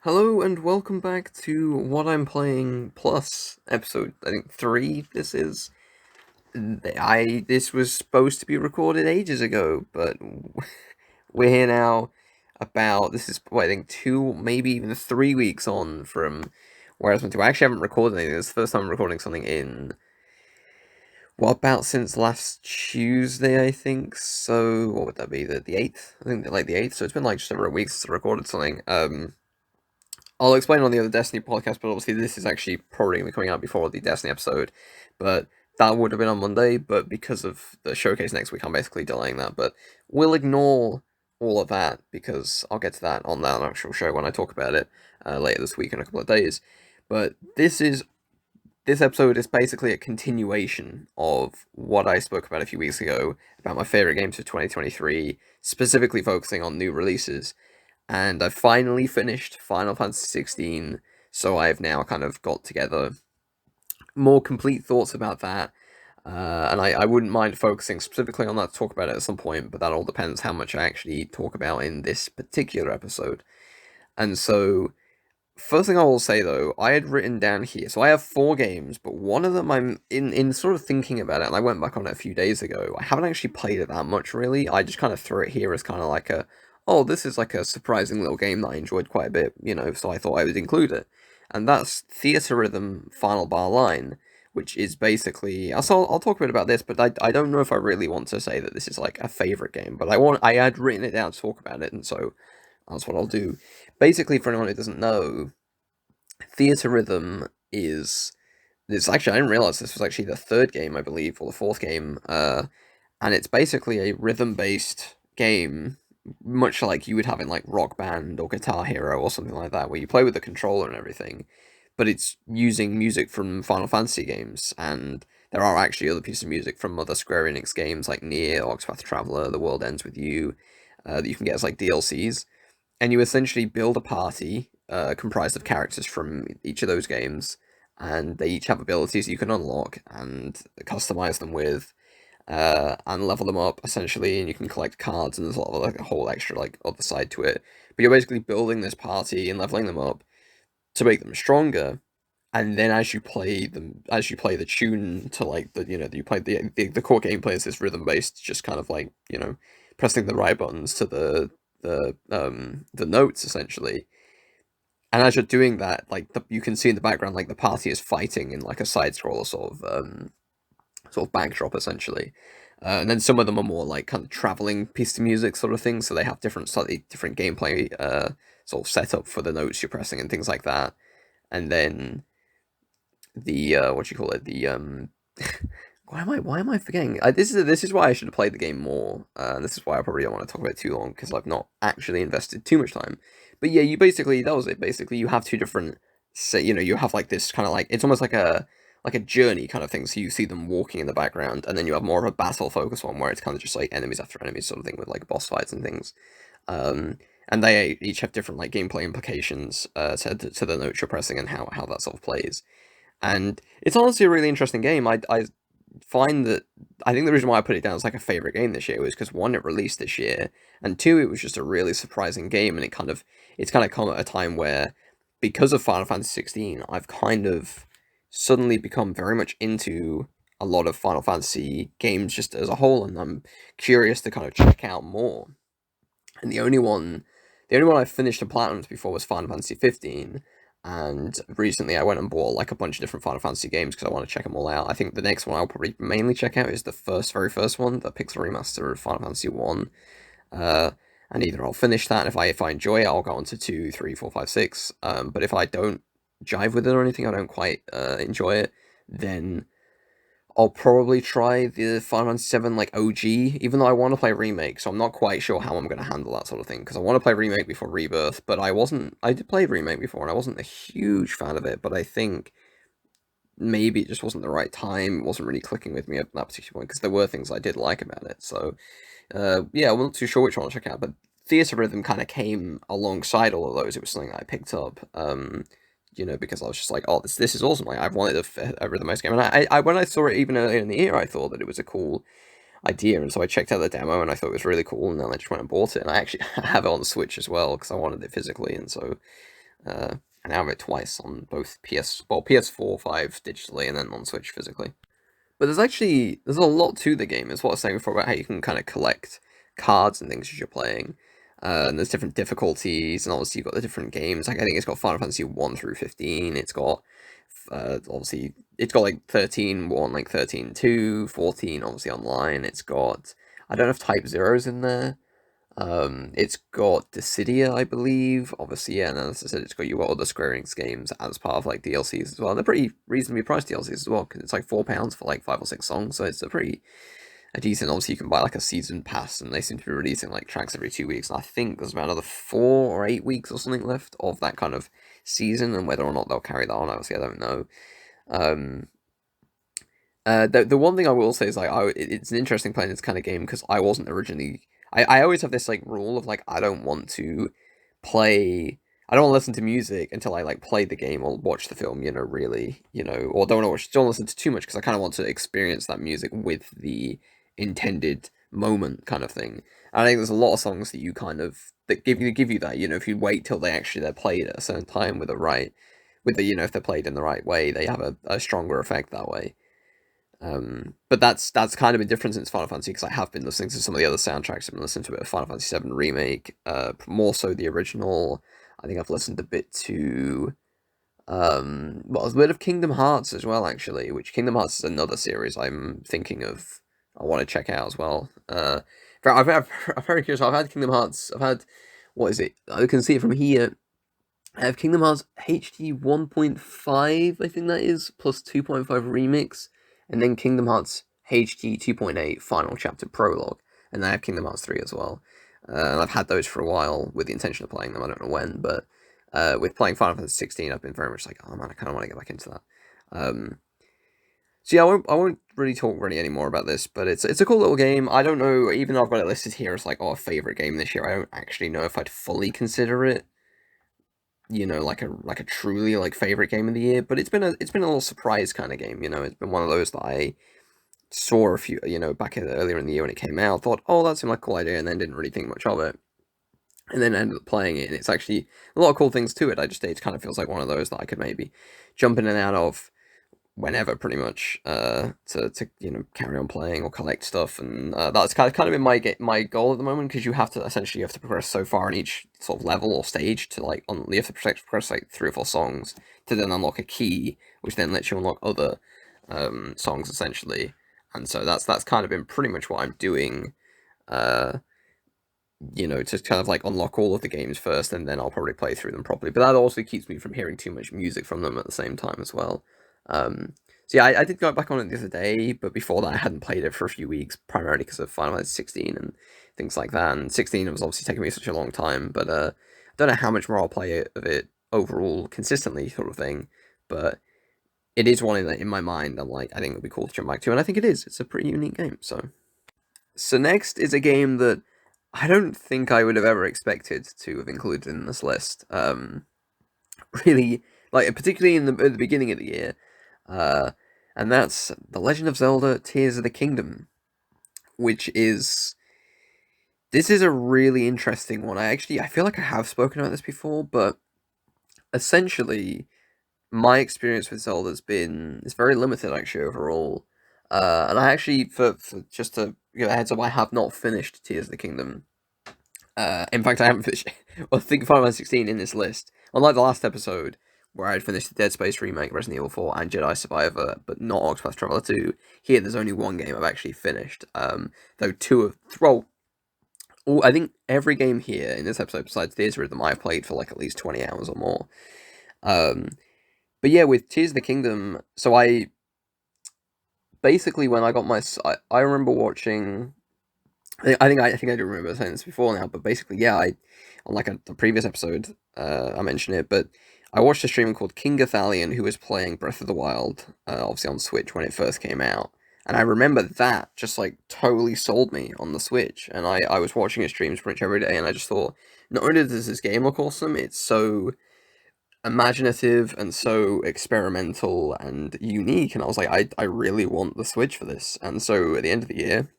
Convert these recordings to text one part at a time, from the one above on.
Hello and welcome back to What I'm Playing Plus episode. I think 3. This is. This was supposed to be recorded ages ago, but we're here now. This is I think 2, maybe even 3 weeks on from where I was meant to. I actually haven't recorded anything. This is the first time I'm recording something in about since last Tuesday, I think. So what would that be? The 8th? I think like the 8th. So it's been like just over a week since I recorded something. I'll explain on the other Destiny podcast, but obviously this is actually probably going to be coming out before the Destiny episode. But that would have been on Monday, but because of the showcase next week, I'm basically delaying that. But we'll ignore all of that because I'll get to that on that actual show when I talk about it later this week in a couple of days. But this episode is basically a continuation of what I spoke about a few weeks ago about my favorite games of 2023, specifically focusing on new releases. And I finally finished Final Fantasy XVI, so I've now kind of got together more complete thoughts about that. And I wouldn't mind focusing specifically on that to talk about it at some point, but that all depends how much I actually talk about in this particular episode. And so, first thing I will say though, I had written down here, so I have 4 games, but one of them I'm in sort of thinking about it, and I went back on it a few days ago. I haven't actually played it that much really. I just kind of threw it here as kind of like oh, this is like a surprising little game that I enjoyed quite a bit, so I thought I would include it. And that's Theatrhythm Final Bar Line, which is basically, I'll talk a bit about this, but I don't know if I really want to say that this is like a favorite game, but I had written it down to talk about it, and so that's what I'll do. Basically, for anyone who doesn't know, Theatrhythm is this actually I didn't realize this was actually the third game, I believe, or the fourth game. And it's basically a rhythm-based game, much like you would have in like Rock Band or Guitar Hero or something like that, where you play with the controller and everything. But it's using music from Final Fantasy games, and there are actually other pieces of music from other Square Enix games like Nier, Octopath Traveler, The World Ends with You, that you can get as like DLCs, and you essentially build a party comprised of characters from each of those games, and they each have abilities you can unlock and customize them with, and level them up essentially, and you can collect cards, and there's a lot of like a whole extra like other side to it. But you're basically building this party and leveling them up to make them stronger, and then as you play the tune to like you play the core gameplay is this rhythm based, just kind of like pressing the right buttons to the notes essentially. And as you're doing that, like you can see in the background, like the party is fighting in like a side scroller sort of backdrop essentially. And then some of them are more like kind of traveling piece of music sort of thing, so they have slightly different gameplay sort of setup for the notes you're pressing and things like that. And then the what do you call it? The why am I forgetting? This is why I should have played the game more. This is why I probably don't want to talk about it too long because I've not actually invested too much time. But yeah, you basically that was it. Basically, you have two different. Say you have like this kind of like it's almost like a journey kind of thing. So you see them walking in the background, and then you have more of a battle focus one where it's kind of just like enemies after enemies sort of thing with like boss fights and things. And they each have different like gameplay implications to the notes you're pressing and how that sort of plays. And it's honestly a really interesting game. I find that I think the reason why I put it down as like a favorite game this year was because one, it released this year, and two, it was just a really surprising game, and it's kind of come at a time where because of Final Fantasy 16, I've kind of suddenly become very much into a lot of Final Fantasy games just as a whole, and I'm curious to kind of check out more. And the only one I finished the platinums before was Final Fantasy 15, and recently I went and bought like a bunch of different Final Fantasy games because I want to check them all out. I think the next one I'll probably mainly check out is the very first one, the Pixel remaster of Final Fantasy 1. Uh, and either I'll finish that, and if I enjoy it, I'll go on to 2, 3, 4, 5, 6. But if I don't jive with it or anything, I don't quite enjoy it, then I'll probably try the Final Fantasy VII like OG, even though I want to play Remake, so I'm not quite sure how I'm going to handle that sort of thing, because I want to play Remake before Rebirth, but I did play Remake before, and I wasn't a huge fan of it, but I think maybe it just wasn't the right time, it wasn't really clicking with me at that particular point, because there were things I did like about it, so, yeah, I'm not too sure which one to check out, but Theatrhythm kind of came alongside all of those, it was something I picked up, because I was just like, oh, this is awesome. Like, I've wanted a rhythm-based game, and I when I saw it even earlier in the year, I thought that it was a cool idea, and so I checked out the demo, and I thought it was really cool, and then I just went and bought it, and I actually have it on the Switch as well because I wanted it physically, and so and I have it twice on both PS4, 5 digitally, and then on Switch physically. But there's a lot to the game. Is what I was saying before about how you can kind of collect cards and things as you're playing. And there's different difficulties, and obviously you've got the different games. Like I think it's got Final Fantasy 1 through 15. It's got obviously it's got like 13 1, like 13 2, 14 obviously online. It's got I don't know if Type Zero's in there. It's got Dissidia, I believe. Obviously, yeah, and as I said, you got other Square Enix games as part of like DLCs as well. And they're pretty reasonably priced DLCs as well because it's like £4 for like 5 or 6 songs. So it's a decent. Obviously, you can buy like a season pass, and they seem to be releasing like tracks every 2 weeks. And I think there's about another 4 or 8 weeks or something left of that kind of season. And whether or not they'll carry that on, obviously, I don't know. Um, the one thing I will say is like it's an interesting playing this kind of game because I wasn't originally. I always have this like rule of like I don't want to play. I don't want to listen to music until I like play the game or watch the film. Really, or don't listen to too much because I kind of want to experience that music with the intended moment kind of thing. And I think there's a lot of songs that you kind of that give you that. If you wait till they're played at a certain time with the if they're played in the right way, they have a stronger effect that way. But that's kind of a difference since Final Fantasy because I have been listening to some of the other soundtracks. I've been listening to a bit of Final Fantasy VII Remake, more so the original. I think I've listened a bit to a bit of Kingdom Hearts as well, actually. Which Kingdom Hearts is another series I'm thinking of. I want to check out as well. I'm very curious. I've had Kingdom Hearts. I've had what is it? I can see it from here. I have Kingdom Hearts HD 1.5, I think that is, plus 2.5 Remix, and then Kingdom Hearts HD 2.8 Final Chapter Prologue, and I have Kingdom Hearts 3 as well. And I've had those for a while with the intention of playing them, I don't know when, but with playing Final Fantasy 16, I've been very much like, oh man, I kind of want to get back into that. So yeah, I won't really talk really anymore about this, but it's a cool little game. I don't know, even though I've got it listed here as like, a favorite game this year, I don't actually know if I'd fully consider it like a truly like favorite game of the year, but it's been a little surprise kind of game. It's been one of those that I saw a few back earlier in the year when it came out. Thought, oh, that seemed like a cool idea, and then didn't really think much of it, and then ended up playing it, and it's actually a lot of cool things to it. It kind of feels like one of those that I could maybe jump in and out of whenever, pretty much, to carry on playing or collect stuff, and that's kind of been my goal at the moment because you have to progress so far in each sort of level or stage to you have to progress like 3 or 4 songs to then unlock a key, which then lets you unlock other songs essentially, and so that's kind of been pretty much what I'm doing. Uh, to kind of like unlock all of the games first, and then I'll probably play through them properly. But that also keeps me from hearing too much music from them at the same time as well. So yeah, I did go back on it the other day, but before that I hadn't played it for a few weeks, primarily because of Final Fantasy 16 and things like that. And 16 was obviously taking me such a long time, but I don't know how much more I'll play of it overall consistently, sort of thing. But it is one in my mind. I'm like, I think it'd be cool to jump back to, and I think it is. It's a pretty unique game. So next is a game that I don't think I would have ever expected to have included in this list. Really, like particularly at the beginning of the year, uh, and that's The Legend of Zelda: Tears of the Kingdom, which is this is a really interesting one. I feel like I have spoken about this before, but essentially my experience with Zelda's been it's very limited actually overall. And I actually for just to give a heads up, I have not finished Tears of the Kingdom. In fact, I haven't finished. Well, I think Final Fantasy 16 in this list. Unlike the last episode, where I had finished the Dead Space remake, Resident Evil 4, and Jedi Survivor, but not Octopath Traveler 2. Here, there's only one game I've actually finished. Though I think every game here in this episode, besides Theatrhythm, I've played for like at least 20 hours or more. Um, but yeah, with Tears of the Kingdom, so I basically when I got I remember watching I think I do remember saying this before now, but basically, yeah, on like the previous episode, I mentioned it, but I watched a streamer called King Gathalion who was playing Breath of the Wild, obviously on Switch when it first came out, and I remember that just like totally sold me on the Switch, and I was watching his streams pretty much every day, and I just thought, not only does this game look awesome, it's so imaginative and so experimental and unique, and I was like, I really want the Switch for this, and so at the end of the year.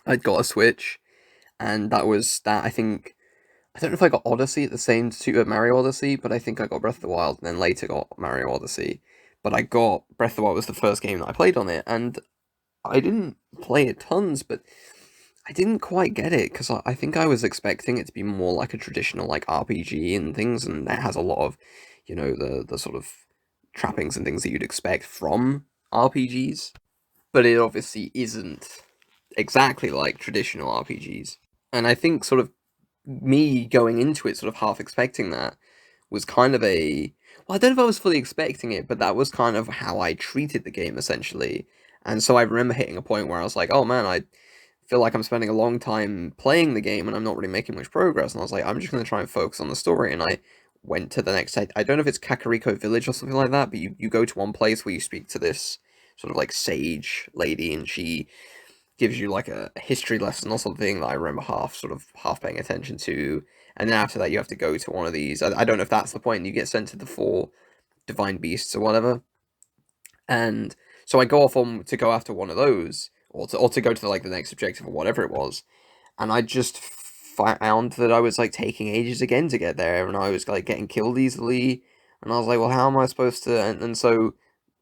I'd got a Switch, and that was that. I think I don't know if I got Odyssey at the same Super Mario Odyssey, but I think I got Breath of the Wild and then later got Mario Odyssey. But I got Breath of the Wild was the first game that I played on it, and I didn't play it tons, but I didn't quite get it because I think I was expecting it to be more like a traditional like RPG and things, and that has a lot of, the sort of trappings and things that you'd expect from RPGs. But it obviously isn't exactly like traditional RPGs. And I think sort of me going into it, sort of half expecting that, was kind of a. Well, I don't know if I was fully expecting it, but that was kind of how I treated the game essentially. And so I remember hitting a point where I was like, oh man, I feel like I'm spending a long time playing the game and I'm not really making much progress. And I was like, I'm just going to try and focus on the story. And I went to the next. I don't know if it's Kakariko Village or something like that, but you go to one place where you speak to this sort of like sage lady, and she gives you like a history lesson or something that I remember half paying attention to. And then after that, you have to go to one of these. I don't know if that's the point. You get sent to the four divine beasts or whatever. And so I go off on to go after one of those, or to go to like the next objective or whatever it was, and I just found that I was like taking ages again to get there, and I was like getting killed easily, and I was like, well, how am I supposed to? And so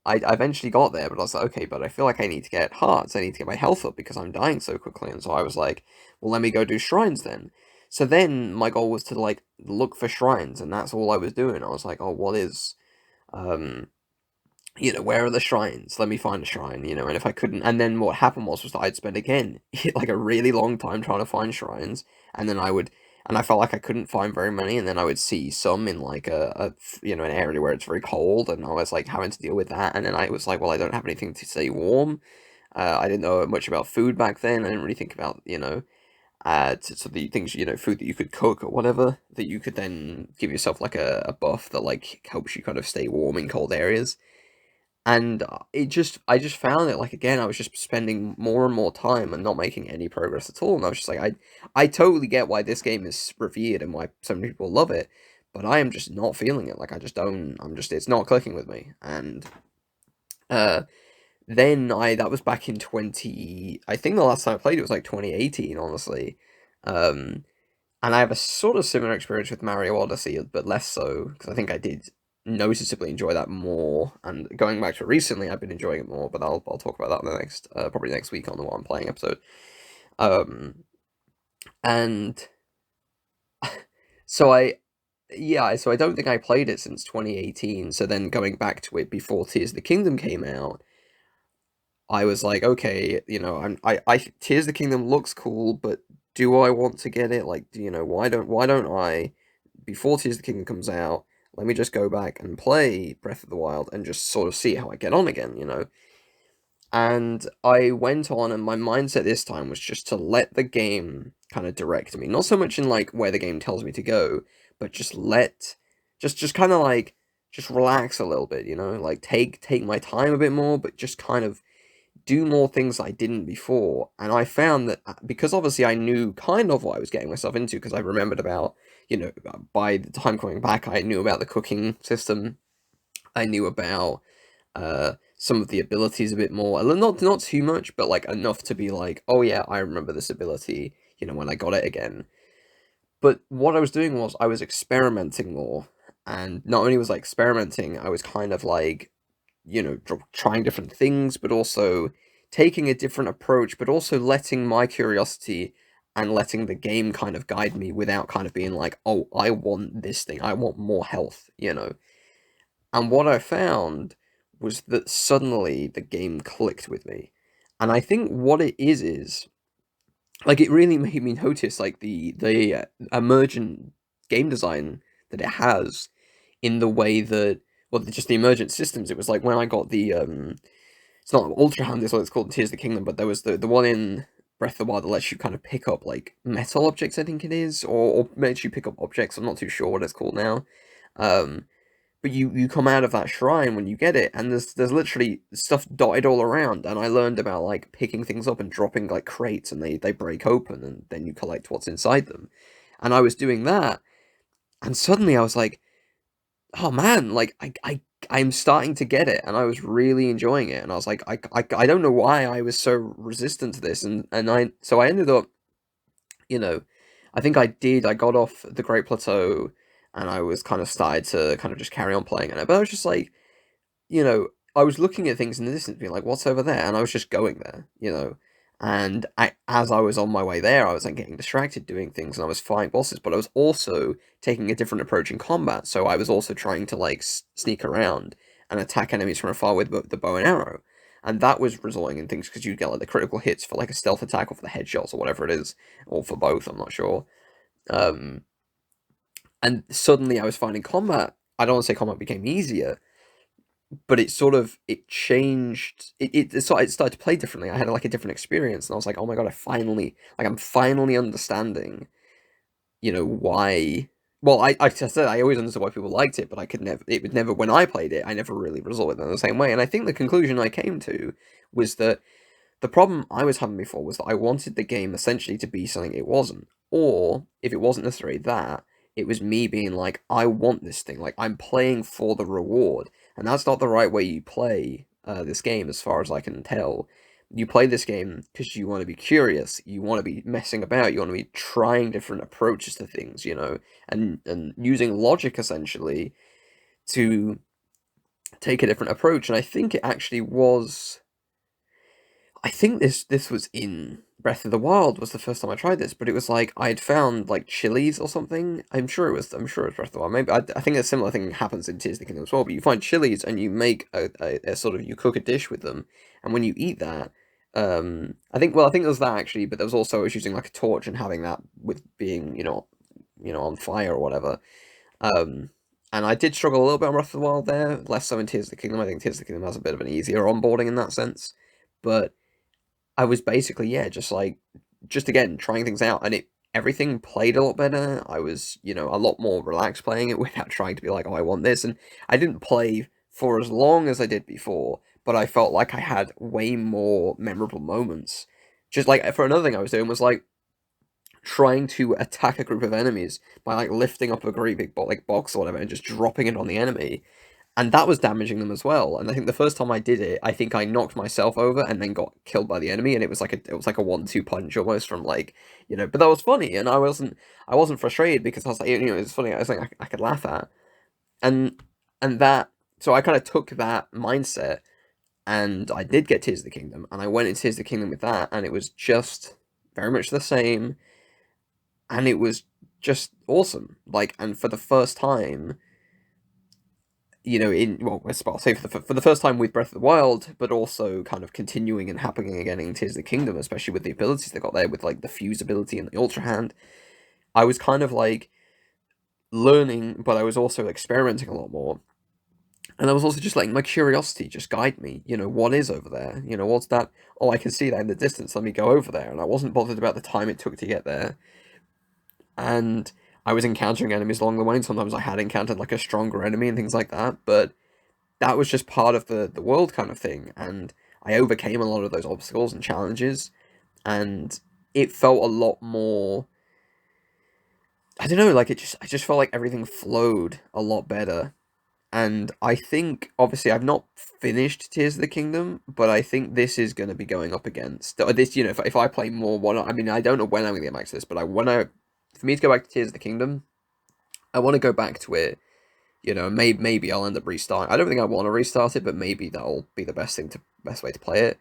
I eventually got there, but I was like, okay, but I feel like I need to get hearts, I need to get my health up because I'm dying so quickly, and so I was like, well, let me go do shrines then. So then my goal was to like look for shrines, and that's all I was doing. I was like, oh, what is um where are the shrines? Let me find a shrine, and if I couldn't, and then what happened was that I'd spend again, like a really long time trying to find shrines, and then and I felt like I couldn't find very many, and then I would see some in like an area where it's very cold, and I was like having to deal with that, and then I was like, well, I don't have anything to stay warm. I didn't know much about food back then. I didn't really think about, so the things, food that you could cook or whatever, that you could then give yourself like a buff that like helps you kind of stay warm in cold areas. And I just found it like again, I was just spending more and more time and not making any progress at all. And I was just like, I totally get why this game is revered and why so many people love it, but I am just not feeling it. Like I just don't. It's not clicking with me. And uh, then I that was back in 20. I think the last time I played it was like 2018, honestly. Um, and I have a sort of similar experience with Mario Odyssey, but less so, because I think I did noticeably enjoy that more. And going back to it recently, I've been enjoying it more, but I'll talk about that in the next, probably next week on the What I'm Playing episode. Um, and so so I don't think I played it since 2018. So then going back to it before Tears of the Kingdom came out, I was like, okay, Tears of the Kingdom looks cool, but do I want to get it? Like, why don't I, before Tears of the Kingdom comes out, let me just go back and play Breath of the Wild and just sort of see how I get on again. And I went on, and my mindset this time was just to let the game kind of direct me. Not so much in like where the game tells me to go, but just kind of like, just relax a little bit, like take my time a bit more, but just kind of do more things I didn't before. And I found that because obviously I knew kind of what I was getting myself into, because I remembered about, by the time coming back, I knew about the cooking system. I knew about some of the abilities a bit more. Not too much, but like enough to be like, oh yeah, I remember this ability, when I got it again. But what I was doing was I was experimenting more. And not only was I experimenting, I was kind of like, trying different things, but also taking a different approach, but also letting my curiosity and letting the game kind of guide me without kind of being like, oh, I want this thing, I want more health. And what I found was that suddenly the game clicked with me. And I think what it is like it really made me notice like the emergent game design that it has in the way that, well, just the emergent systems. It was like when I got the it's not Ultra Hand is what it's called in Tears of the Kingdom, but there was the one in Breath of the Wild that lets you kind of pick up like metal objects, I think it is, or lets you pick up objects. I'm not too sure what it's called now. Um, but you come out of that shrine when you get it, and there's literally stuff dotted all around. And I learned about like picking things up and dropping like crates, and they break open, and then you collect what's inside them. And I was doing that, and suddenly I was like, oh man, like I'm starting to get it, and I was really enjoying it, and I was like, I don't know why I was so resistant to this, and I ended up, you know, I think I got off the Great Plateau, and I was kind of started to kind of just carry on playing it. But I was just like, I was looking at things in the distance, being like, "What's over there?" And I was just going there, And as I was on my way there, I was like getting distracted doing things, and I was fighting bosses. But I was also taking a different approach in combat, so I was also trying to like sneak around and attack enemies from afar with the bow and arrow, and that was resulting in things because you get like the critical hits for like a stealth attack or for the headshots or whatever it is, or for both. I'm not sure. Um, and suddenly I was finding combat. I don't want to say combat became easier, but it changed. It started to play differently. I had like a different experience, and I was like, oh my god, I'm finally understanding, why. Well, I said I always understood why people liked it, but I could never. It would never when I played it. I never really resolved it in the same way. And I think the conclusion I came to was that the problem I was having before was that I wanted the game essentially to be something it wasn't. Or, if it wasn't necessarily that, it was me being like, I want this thing. Like, I'm playing for the reward. And that's not the right way you play this game, as far as I can tell. You play this game because you want to be curious, you want to be messing about, you want to be trying different approaches to things, and using logic, essentially, to take a different approach. And I think it actually was I think this was in Breath of the Wild was the first time I tried this, but it was like I'd found like chilies or something. I'm sure it was Breath of the Wild. Maybe I think a similar thing happens in Tears of the Kingdom as well. But you find chilies and you make a sort of you cook a dish with them, and when you eat that, I think there was that actually, but there was also I was using like a torch and having that with being on fire or whatever. Um, and I did struggle a little bit on Breath of the Wild there, less so in Tears of the Kingdom. I think Tears of the Kingdom has a bit of an easier onboarding in that sense, but I was basically, yeah, just again trying things out, and everything played a lot better. I was, a lot more relaxed playing it without trying to be like, oh, I want this, and I didn't play for as long as I did before, but I felt like I had way more memorable moments. Just like for another thing I was doing was like trying to attack a group of enemies by like lifting up a great big like box or whatever and just dropping it on the enemy, and that was damaging them as well. And I think the first time I did it, I think I knocked myself over and then got killed by the enemy, and it was like a 1-2 punch almost from like But that was funny, and I wasn't frustrated because I was like it was funny. I was like I could laugh at, and that so I kind of took that mindset, and I did get Tears of the Kingdom, and I went into Tears of the Kingdom with that, and it was just very much the same, and it was just awesome. Like, and for the first time I'll say for the first time with Breath of the Wild, but also kind of continuing and happening again in Tears of the Kingdom, especially with the abilities they got there, with like the fuse ability and the Ultra Hand. I was kind of like learning, but I was also experimenting a lot more. And I was also just letting my curiosity just guide me. What is over there? What's that? Oh, I can see that in the distance. Let me go over there. And I wasn't bothered about the time it took to get there. And I was encountering enemies along the way, and sometimes I had encountered like a stronger enemy and things like that. But that was just part of the world kind of thing, and I overcame a lot of those obstacles and challenges, and it felt a lot more. I don't know, like I just felt like everything flowed a lot better, and I think obviously I've not finished Tears of the Kingdom, but I think this is going to be going up against this. If I play more, I mean, I don't know when I'm going to get back to this, but for me to go back to Tears of the Kingdom, I want to go back to it. Maybe I'll end up restarting. I don't think I want to restart it, but maybe that'll be the best way to play it.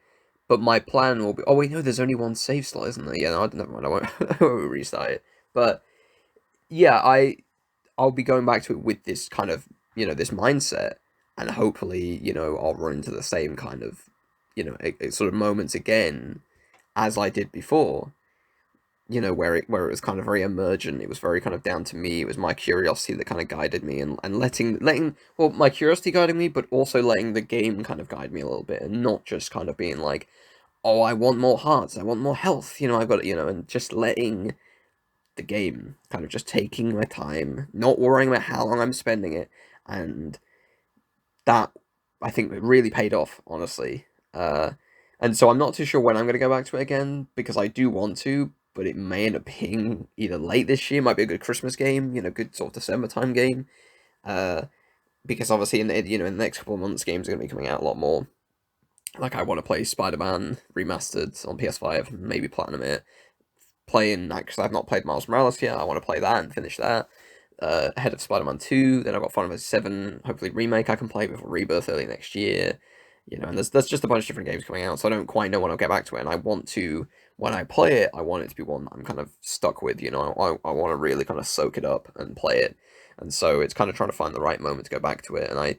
But my plan will be. Oh wait, no, there's only one save slot, isn't there? Yeah, no, never mind. I won't, I won't restart it. But yeah, I'll be going back to it with this kind of this mindset, and hopefully I'll run into the same kind of sort of moments again as I did before, where it was kind of very emergent. It was very kind of down to me. It was my curiosity that kind of guided me, and letting my curiosity guiding me, but also letting the game kind of guide me a little bit, and not just kind of being like, oh, I want more hearts, I want more health, I've got and just letting the game kind of just taking my time, not worrying about how long I'm spending it, and that I think it really paid off, honestly. And so I'm not too sure when I'm going to go back to it again, because I do want to, but it may end up being either late this year, might be a good Christmas game, good sort of December time game, uh, because obviously in the next couple of months, games are going to be coming out a lot more. Like, I want to play Spider-Man Remastered on PS5, maybe Platinum it, playing that because I've not played Miles Morales yet. I want to play that and finish that. Ahead of Spider-Man 2, then I've got Final Fantasy 7, hopefully remake I can play before Rebirth early next year. And there's just a bunch of different games coming out, so I don't quite know when I'll get back to it, and I want to, when I play it, I want it to be one that I'm kind of stuck with, I want to really kind of soak it up and play it, and so it's kind of trying to find the right moment to go back to it, and I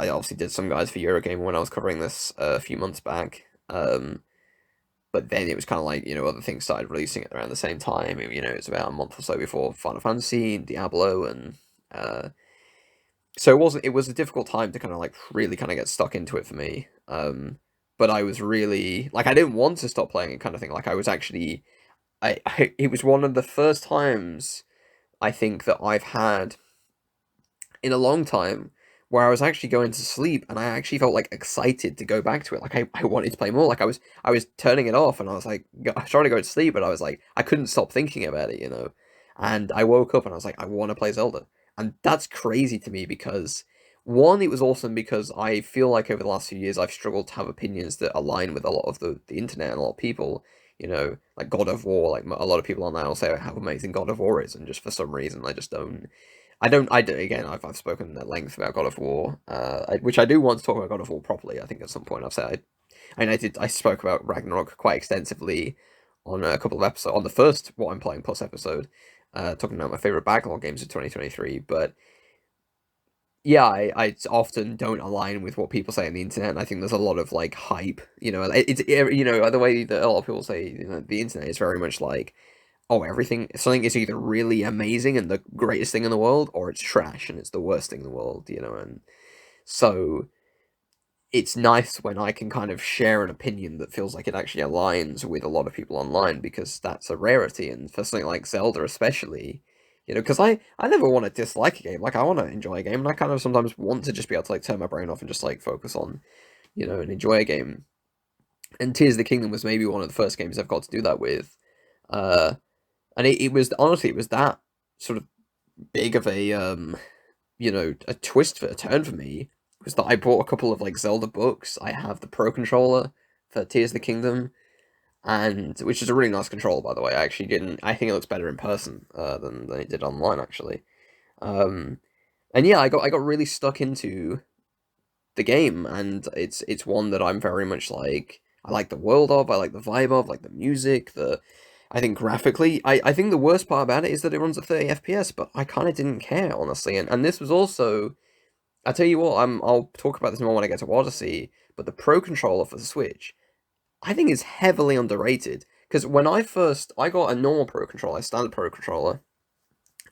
obviously did some guides for Eurogamer when I was covering this a few months back, but then it was kind of like, other things started releasing at around the same time. It's about a month or so before Final Fantasy and Diablo, and so it was a difficult time to kind of like really kind of get stuck into it for me. But I was really like, I didn't want to stop playing it kind of thing. Like I was actually, it was one of the first times I think that I've had in a long time where I was actually going to sleep and I actually felt like excited to go back to it. Like I wanted to play more. Like I was turning it off and I was like, I was trying to go to sleep, but I was like, I couldn't stop thinking about it, And I woke up and I was like, I want to play Zelda. And that's crazy to me because one, it was awesome because I feel like over the last few years I've struggled to have opinions that align with a lot of the internet and a lot of people. Like God of War, like a lot of people on there will say how amazing God of War is, and just for some reason I just don't. Again, I've spoken at length about God of War, which I do want to talk about God of War properly. I think at some point I've said, I spoke about Ragnarok quite extensively on a couple of episodes, on the first What I'm Playing Plus episode, talking about my favorite backlog games of 2023. But yeah, I often don't align with what people say on the internet, and I think there's a lot of like hype. The way that a lot of people say, the internet is very much like, oh, something is either really amazing and the greatest thing in the world, or it's trash and it's the worst thing in the world, and so it's nice when I can kind of share an opinion that feels like it actually aligns with a lot of people online, because that's a rarity, and for something like Zelda especially, because I never want to dislike a game, like I want to enjoy a game, and I kind of sometimes want to just be able to like turn my brain off and just like focus on, and enjoy a game, and Tears of the Kingdom was maybe one of the first games I've got to do that with, uh, and it was honestly, it was that sort of big of a twist, for a turn for me, was that I bought a couple of like Zelda books. I have the Pro controller for Tears of the Kingdom, and which is a really nice controller, by the way. I actually didn't. I think it looks better in person than it did online, actually. Um, and yeah, I got really stuck into the game, and it's one that I'm very much like. I like the world of, I like the vibe of, like the music, I think graphically, I think the worst part about it is that it runs at 30 FPS, but I kind of didn't care, honestly. And this was also, I tell you what, I'll talk about this more when I get to Odyssey, but the Pro controller for the Switch, I think is heavily underrated. Because when I got a normal Pro controller, a standard Pro controller,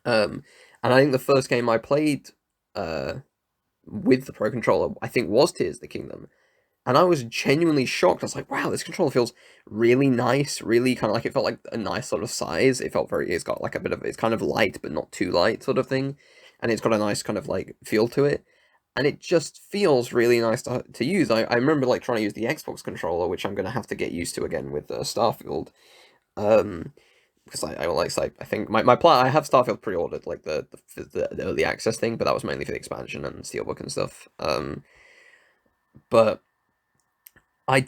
and I think the first game I played uh, with the Pro controller, I think was Tears of the Kingdom. And I was genuinely shocked. I was like, wow, this controller feels really nice, really kind of like, it felt like a nice sort of size. It's got like it's kind of light, but not too light sort of thing. And it's got a nice kind of like feel to it. And it just feels really nice to use. I remember like trying to use the Xbox controller, which I'm going to have to get used to again with Starfield. Um, because I think my plan, I have Starfield pre-ordered, like the early access thing, but that was mainly for the expansion and Steelbook and stuff. But I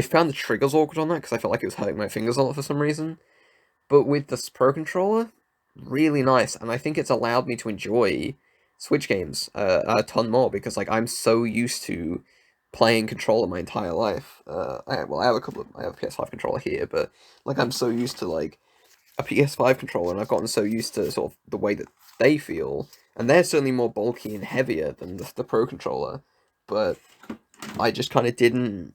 found the triggers awkward on that because I felt like it was hurting my fingers a lot for some reason. But with this Pro controller, really nice, and I think it's allowed me to enjoy Switch games a ton more, because like I'm so used to playing controller my entire life. I have I have a PS5 controller here, but like I'm so used to like a PS5 controller, and I've gotten so used to sort of the way that they feel, and they're certainly more bulky and heavier than the Pro controller, but I just kind of didn't.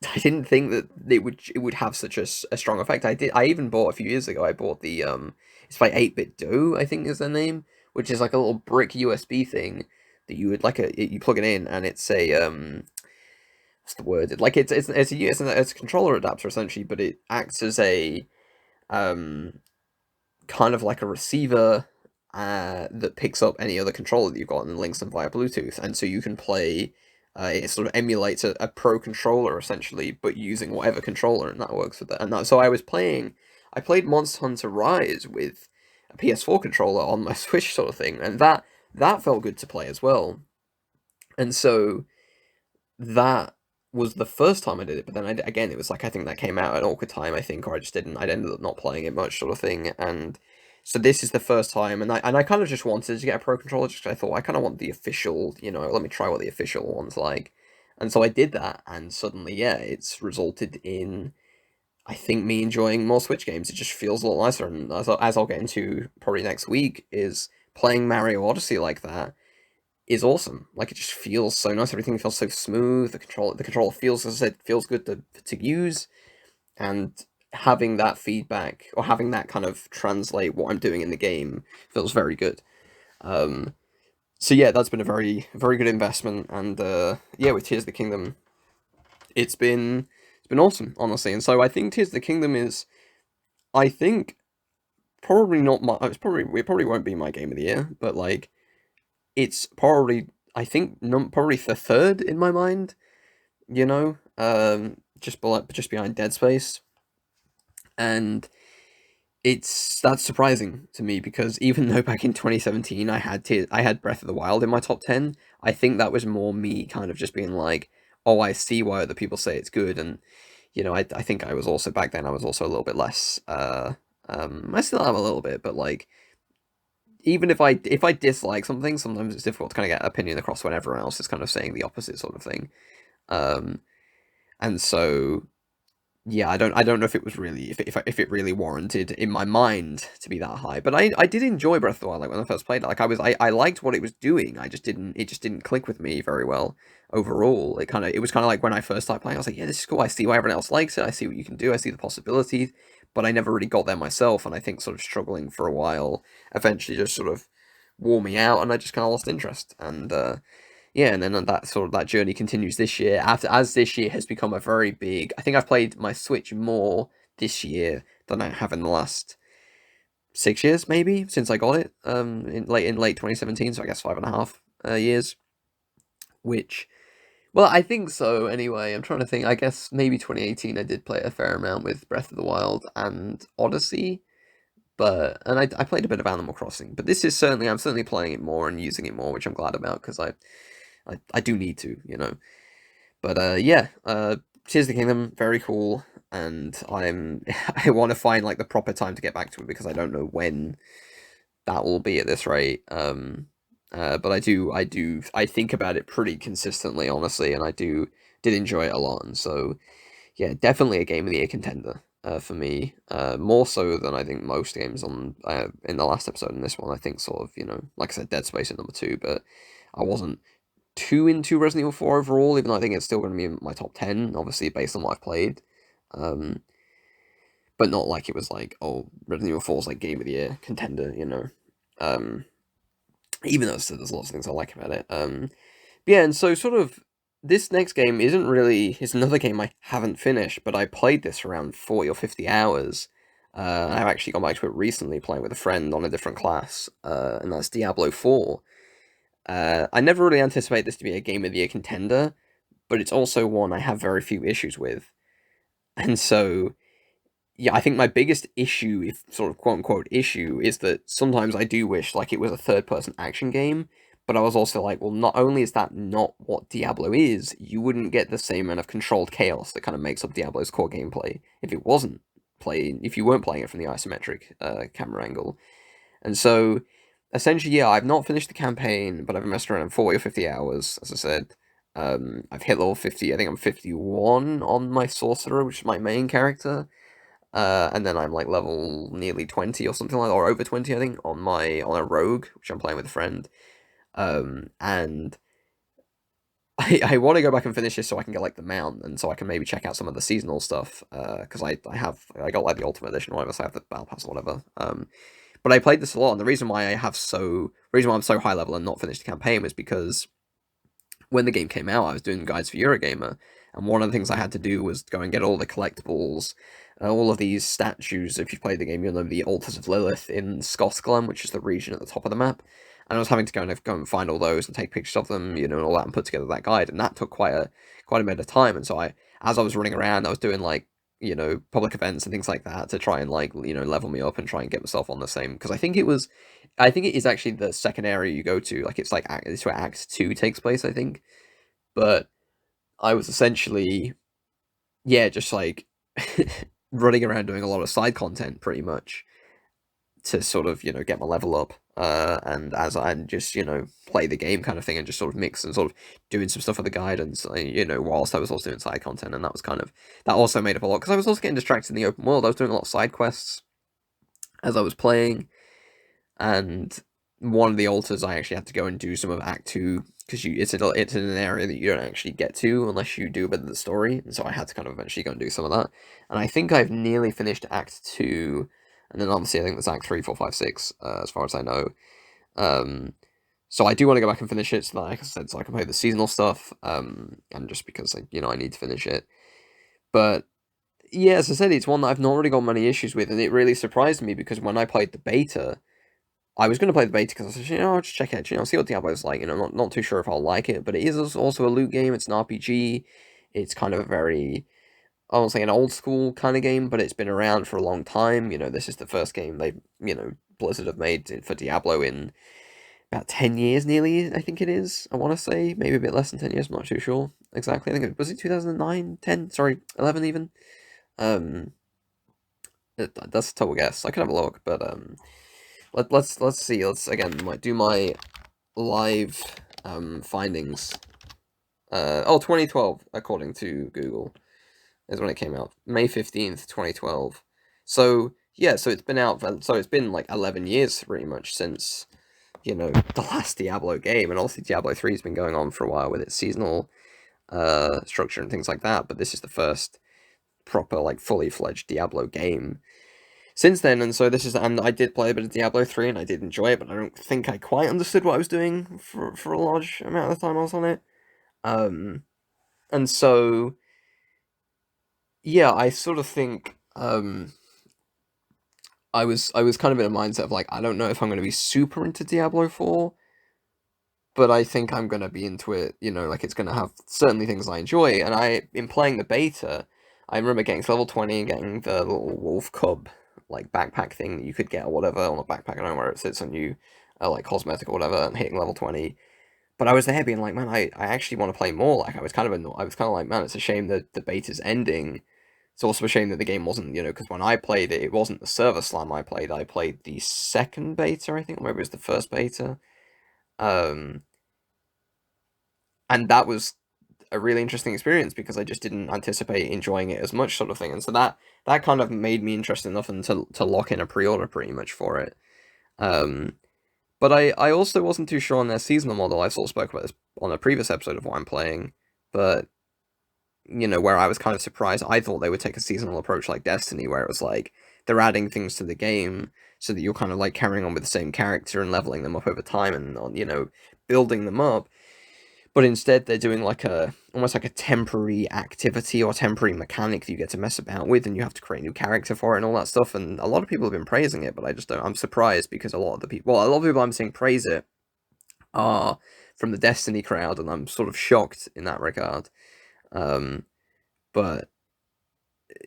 I didn't think that it would have such a strong effect. I even bought a few years ago. I bought the it's by 8-Bit Do, I think is their name, which is like a little brick USB thing that you would you plug it in, and it's a what's the word? Like it's a controller adapter essentially, but it acts as a um kind of like a receiver that picks up any other controller that you've got and links them via Bluetooth, and so you can play. It sort of emulates a Pro controller essentially, but using whatever controller, and that works with that. So I played Monster Hunter Rise with a PS4 controller on my Switch, sort of thing, and that felt good to play as well. And so that was the first time I did it, but then again, it was like I think that came out at an awkward time, I think, or I just didn't. I'd ended up not playing it much, sort of thing. And so this is the first time, and I kind of just wanted to get a pro controller, just 'cause I thought I kind of want the official, let me try what the official one's like. And so I did that, and suddenly, yeah, it's resulted in I think me enjoying more Switch games. It just feels a lot nicer, and as I'll get into probably next week, is playing Mario Odyssey like that is awesome. Like it just feels so nice. Everything feels so smooth. The controller feels, as I said, feels good to use, and having that feedback or having that kind of translate what I'm doing in the game feels very good. Um, so yeah, that's been a very good investment, and yeah, with Tears of the Kingdom, it's been awesome, honestly. And so I think Tears of the Kingdom is, I think, probably not my. It probably won't be my game of the year, but like it's probably, I think, probably the third in my mind. Just behind Dead Space, and that's surprising to me because even though back in 2017 I had Breath of the Wild in my top 10, I think that was more me kind of just being like, oh, I see why other people say it's good. And I think I was also, back then I was also a little bit less. I still am a little bit, but like, even if I dislike something, sometimes it's difficult to kind of get opinion across when everyone else is kind of saying the opposite sort of thing. Um, and so yeah, I don't know if it was really, if it really warranted in my mind to be that high. But I did enjoy Breath of the Wild, like when I first played it. Like I liked what it was doing. It just didn't click with me very well overall. It was kind of like when I first started playing, I was like, yeah, this is cool. I see why everyone else likes it. I see what you can do. I see the possibilities. But I never really got there myself, and I think sort of struggling for a while eventually just sort of wore me out, and I just kind of lost interest. And yeah, and then that journey continues this year. As this year has become a very big, I think I've played my Switch more this year than I have in the last 6 years, maybe since I got it. In late 2017, so I guess 5.5 years. Which, well, I think so. Anyway, I'm trying to think. I guess maybe 2018 I did play a fair amount with Breath of the Wild and Odyssey. And I played a bit of Animal Crossing, but I'm certainly playing it more and using it more, which I'm glad about because I do need to. But yeah, Tears of the Kingdom, very cool, and I want to find like the proper time to get back to it because I don't know when that will be at this rate. But I think about it pretty consistently, honestly, and I did enjoy it a lot, and so yeah, definitely a game of the year contender. For me, more so than I think most games on in the last episode and this one. I think sort of, like I said, Dead Space at number two, but I wasn't too into Resident Evil 4 overall, even though I think it's still going to be in my top 10, obviously, based on what I've played. Um, but not like it was like, oh, Resident Evil 4 is like Game of the Year contender. Um, even though there's lots of things I like about it. Yeah, and so sort of this next game is another game I haven't finished, but I played this around 40 or 50 hours. I've actually gone back to it recently, playing with a friend on a different class, and that's Diablo 4. I never really anticipate this to be a Game of the Year contender, but it's also one I have very few issues with. And so, yeah, I think my biggest issue, if sort of quote unquote issue, is that sometimes I do wish like it was a third person action game, but I was also like, well, not only is that not what Diablo is, you wouldn't get the same amount of controlled chaos that kind of makes up Diablo's core gameplay if you weren't playing it from the isometric camera angle. And so, essentially, yeah, I've not finished the campaign, but I've messed around 40 or 50 hours, as I said. I've hit level 50, I think I'm 51 on my sorcerer, which is my main character. And then I'm like level nearly 20 or something like, or over 20, I think, on a rogue, which I'm playing with a friend. And I want to go back and finish this so I can get like the mount, and so I can maybe check out some of the seasonal stuff. Because I got like the Ultimate Edition or whatever, so I have the Battle Pass or whatever. But I played this a lot, and the reason why I'm so high level and not finished the campaign was because when the game came out, I was doing guides for Eurogamer, and one of the things I had to do was go and get all the collectibles, all of these statues. If you've played the game, you'll know the Altars of Lilith in Skothglen, which is the region at the top of the map. And I was having to go and find all those and take pictures of them, and all that, and put together that guide, and that took quite a bit of time. And so as I was running around, I was doing like public events and things like that to try and like level me up and try and get myself on the same, because I think it is actually the second area you go to, like it's where Act 2 takes place, I think. But I was essentially, yeah, just like running around doing a lot of side content pretty much to sort of, get my level up. And as I just, play the game kind of thing and just sort of mix and sort of doing some stuff for the guidance, whilst I was also doing side content. And that was kind of, that also made up a lot because I was also getting distracted in the open world. I was doing a lot of side quests as I was playing. And one of the altars I actually had to go and do some of Act 2 because it's in an area that you don't actually get to unless you do a bit of the story, and so I had to kind of eventually go and do some of that. And I think I've nearly finished Act 2, and then obviously I think there's Act 3, 4, 5, 6, as far as I know. Um, so I do want to go back and finish it, so that, like I said, so I can play the seasonal stuff, and just because, I need to finish it. But yeah, as I said, it's one that I've not really got many issues with, and it really surprised me because when I played the beta, I was going to play the beta because I said, I'll just check it, see what Diablo's like. Not too sure if I'll like it, but it is also a loot game. It's an RPG. It's kind of a very, I won't say an old school kind of game, but it's been around for a long time. This is the first game Blizzard have made for Diablo in about 10 years nearly, I think it is. I want to say, maybe a bit less than 10 years, I'm not too sure exactly. I think was it 2009, 10, sorry, 11 even? Um, that's a total guess. I could have a look, but let's see. Let's again do my live findings. 2012 according to Google is when it came out. May 15th, 2012. So yeah, so it's been out. So it's been like 11 years pretty much since the last Diablo game, and also Diablo 3 has been going on for a while with its seasonal structure and things like that. But this is the first proper like fully fledged Diablo game since then, and so this is, and I did play a bit of Diablo 3 and I did enjoy it, but I don't think I quite understood what I was doing for a large amount of the time I was on it. And so yeah, I sort of think I was kind of in a mindset of like, I don't know if I'm going to be super into Diablo 4, but I think I'm going to be into it, like it's going to have certainly things I enjoy. And in playing the beta, I remember getting to level 20 and getting the little wolf cub, like, backpack thing that you could get or whatever on a backpack. I don't know where it sits on you, like, cosmetic or whatever, and hitting level 20. But I was there being like, man, I actually want to play more. Like, I was kind of annoyed. I was kind of like, man, it's a shame that the beta's ending. It's also a shame that the game wasn't, because when I played it, it wasn't the server slam I played. I played the second beta, I think, or maybe it was the first beta. Um, and that was a really interesting experience because I just didn't anticipate enjoying it as much, sort of thing. And so that kind of made me interested enough and to lock in a pre-order pretty much for it. Um, but I also wasn't too sure on their seasonal model. I sort of spoke about this on a previous episode of what I'm playing, but where I was kind of surprised. I thought they would take a seasonal approach like Destiny, where it was like they're adding things to the game so that you're kind of like carrying on with the same character and leveling them up over time and building them up. But instead, they're doing like almost like a temporary activity or temporary mechanic that you get to mess about with, and you have to create a new character for it and all that stuff. And a lot of people have been praising it, but I just don't. I'm surprised because a lot of people I'm seeing praise it are from the Destiny crowd, and I'm sort of shocked in that regard. But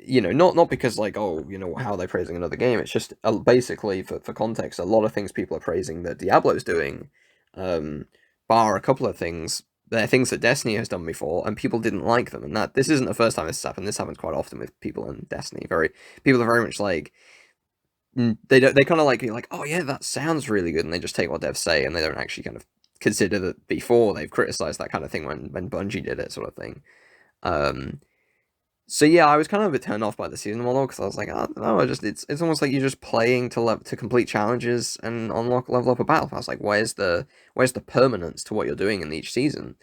not because like, oh, how they're praising another game. It's just basically for context, a lot of things people are praising that Diablo's doing, bar a couple of things. They're things that Destiny has done before, and people didn't like them. And that this isn't the first time this has happened. This happens quite often with people in Destiny. People are very much like they don't. They kind of like be like, oh yeah, that sounds really good, and they just take what devs say, and they don't actually kind of consider that before they've criticized that kind of thing when Bungie did it, sort of thing. So yeah, I was kind of a bit turned off by the season model because I was like, oh, no, it's almost like you're just playing to complete challenges and level up a battle. I was like, where's the permanence to what you're doing in each season?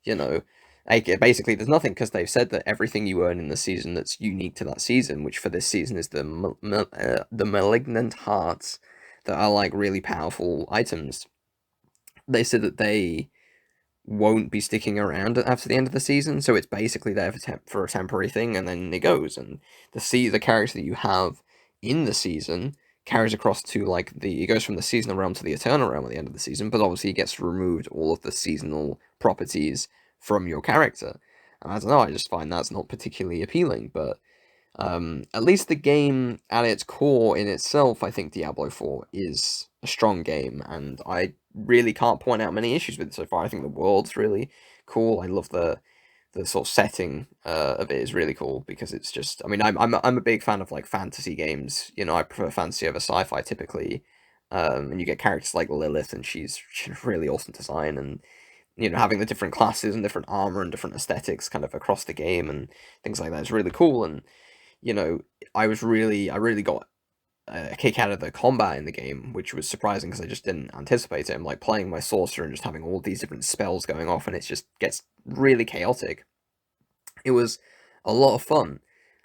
Like, basically there's nothing because they've said that everything you earn in the season that's unique to that season, which for this season is the malignant hearts that are like really powerful items. They said that they won't be sticking around after the end of the season, so it's basically there for a temporary thing, and then it goes. And the character that you have in the season carries across to like it goes from the seasonal realm to the eternal realm at the end of the season, but obviously it gets removed all of the seasonal properties from your character. And I don't know, I just find that's not particularly appealing, but at least the game at its core in itself, I think Diablo 4 is a strong game, and I really can't point out many issues with it so far. I think the world's really cool. I love the sort of setting of it is really cool because it's just. I mean, I'm a big fan of like fantasy games. You know, I prefer fantasy over sci-fi typically. And you get characters like Lilith, and she's really awesome design, and you know, having the different classes and different armor and different aesthetics kind of across the game and things like that is really cool. And you know, I really got a kick out of the combat in the game, which was surprising because I just didn't anticipate it. I'm like playing my sorcerer and just having all these different spells going off, and it just gets really chaotic. It was a lot of fun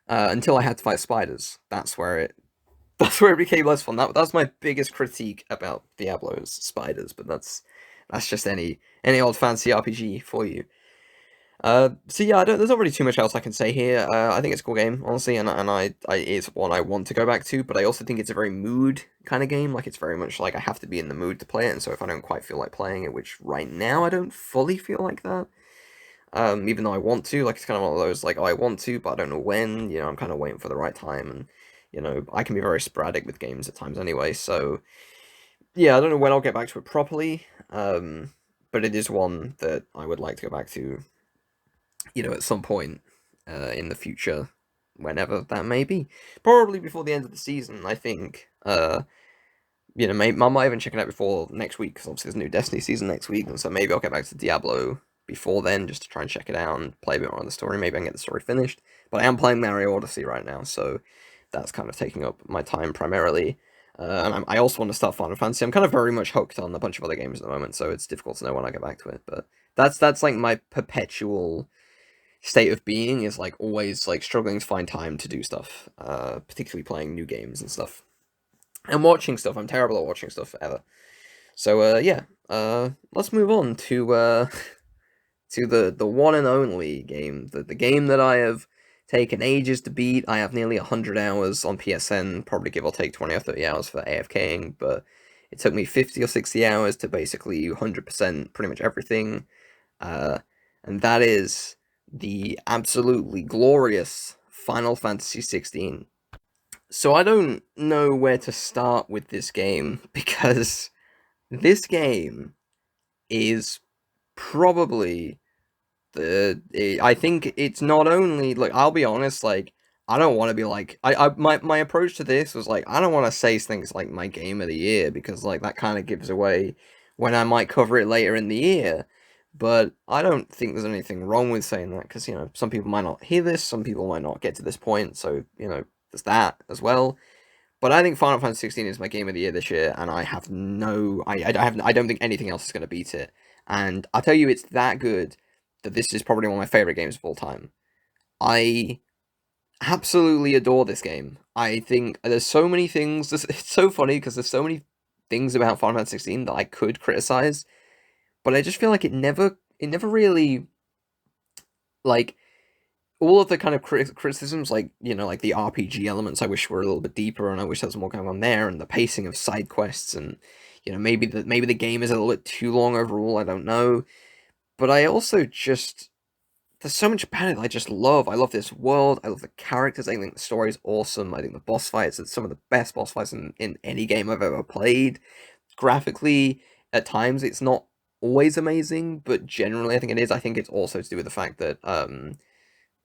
until I had to fight spiders. That's where it became less fun. That's my biggest critique about Diablo's spiders, but that's just any old fancy RPG for you. So yeah, there's not really too much else I can say here. I think it's a cool game, honestly, and it's one I want to go back to, but I also think it's a very mood kind of game. Like, it's very much like I have to be in the mood to play it, and so if I don't quite feel like playing it, which right now I don't fully feel like that, even though I want to, like, it's kind of one of those, like, oh, I want to, but I don't know when, you know, I'm kind of waiting for the right time, and, you know, I can be very sporadic with games at times anyway, so, yeah, I don't know when I'll get back to it properly, but it is one that I would like to go back to, you know, at some point in the future, whenever that may be. Probably before the end of the season, I think. You know, maybe I might even check it out before next week, because obviously there's a new Destiny season next week, and so maybe I'll get back to Diablo before then, just to try and check it out and play a bit more of the story. Maybe I can get the story finished. But I am playing Mario Odyssey right now, so that's kind of taking up my time primarily. And I also want to start Final Fantasy. I'm kind of very much hooked on a bunch of other games at the moment, so it's difficult to know when I get back to it. But that's like my perpetual state of being, is like always like struggling to find time to do stuff, particularly playing new games and stuff. And watching stuff. I'm terrible at watching stuff ever. So yeah, let's move on to to the one and only game, the game that I have taken ages to beat. I have nearly 100 hours on PSN, probably give or take 20 or 30 hours for AFKing, but it took me 50 or 60 hours to basically 100% pretty much everything. And that is the absolutely glorious Final Fantasy XVI. So I don't know where to start with this game, because this game is probably I think it's not only, like, I'll be honest, like, I don't want to be like, my approach to this was like, I don't want to say things like my game of the year, because like that kind of gives away when I might cover it later in the year. But I don't think there's anything wrong with saying that, because, you know, some people might not hear this, some people might not get to this point, so, you know, there's that as well. But I think Final Fantasy 16 is my game of the year this year, and I have I don't think anything else is going to beat it. And I'll tell you, it's that good that this is probably one of my favorite games of all time. I absolutely adore this game. I think there's so many things. It's so funny because there's so many things about Final Fantasy 16 that I could criticize, but I just feel like it never really, like, all of the kind of criticisms, like, you know, like the RPG elements, I wish were a little bit deeper, and I wish there was more going on there, and the pacing of side quests, and, you know, maybe the game is a little bit too long overall. I don't know, but I also just, there's so much about it I just love. I love this world. I love the characters. I think the story is awesome. I think the boss fights are some of the best boss fights in any game I've ever played. Graphically, at times it's not always amazing, but generally I think it is. I think it's also to do with the fact that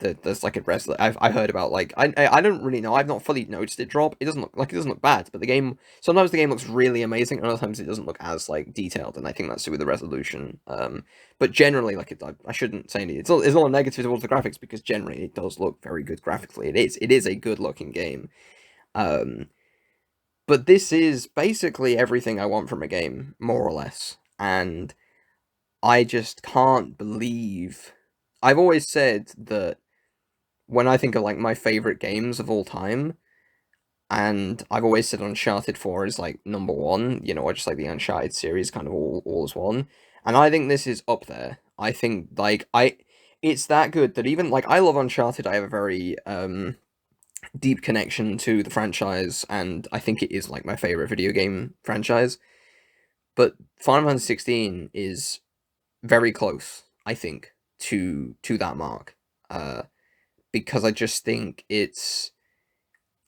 there's like a I heard about, like, I don't really know. I've not fully noticed it drop. It doesn't look bad, but the game, sometimes the game looks really amazing, and other times it doesn't look as like detailed, and I think that's to do with the resolution. But generally, like, I shouldn't say anything. It's not a negative towards the graphics, because generally it does look very good graphically. It is a good looking game. Um, but this is basically everything I want from a game, more or less, and I just can't believe. I've always said that when I think of like my favorite games of all time, and I've always said Uncharted 4 is like number one, you know, I just like the Uncharted series kind of all as one. And I think this is up there. I think like it's that good that even like I love Uncharted, I have a very deep connection to the franchise, and I think it is like my favorite video game franchise. But Final Fantasy 16 is very close, I think, to that mark. Because I just think it's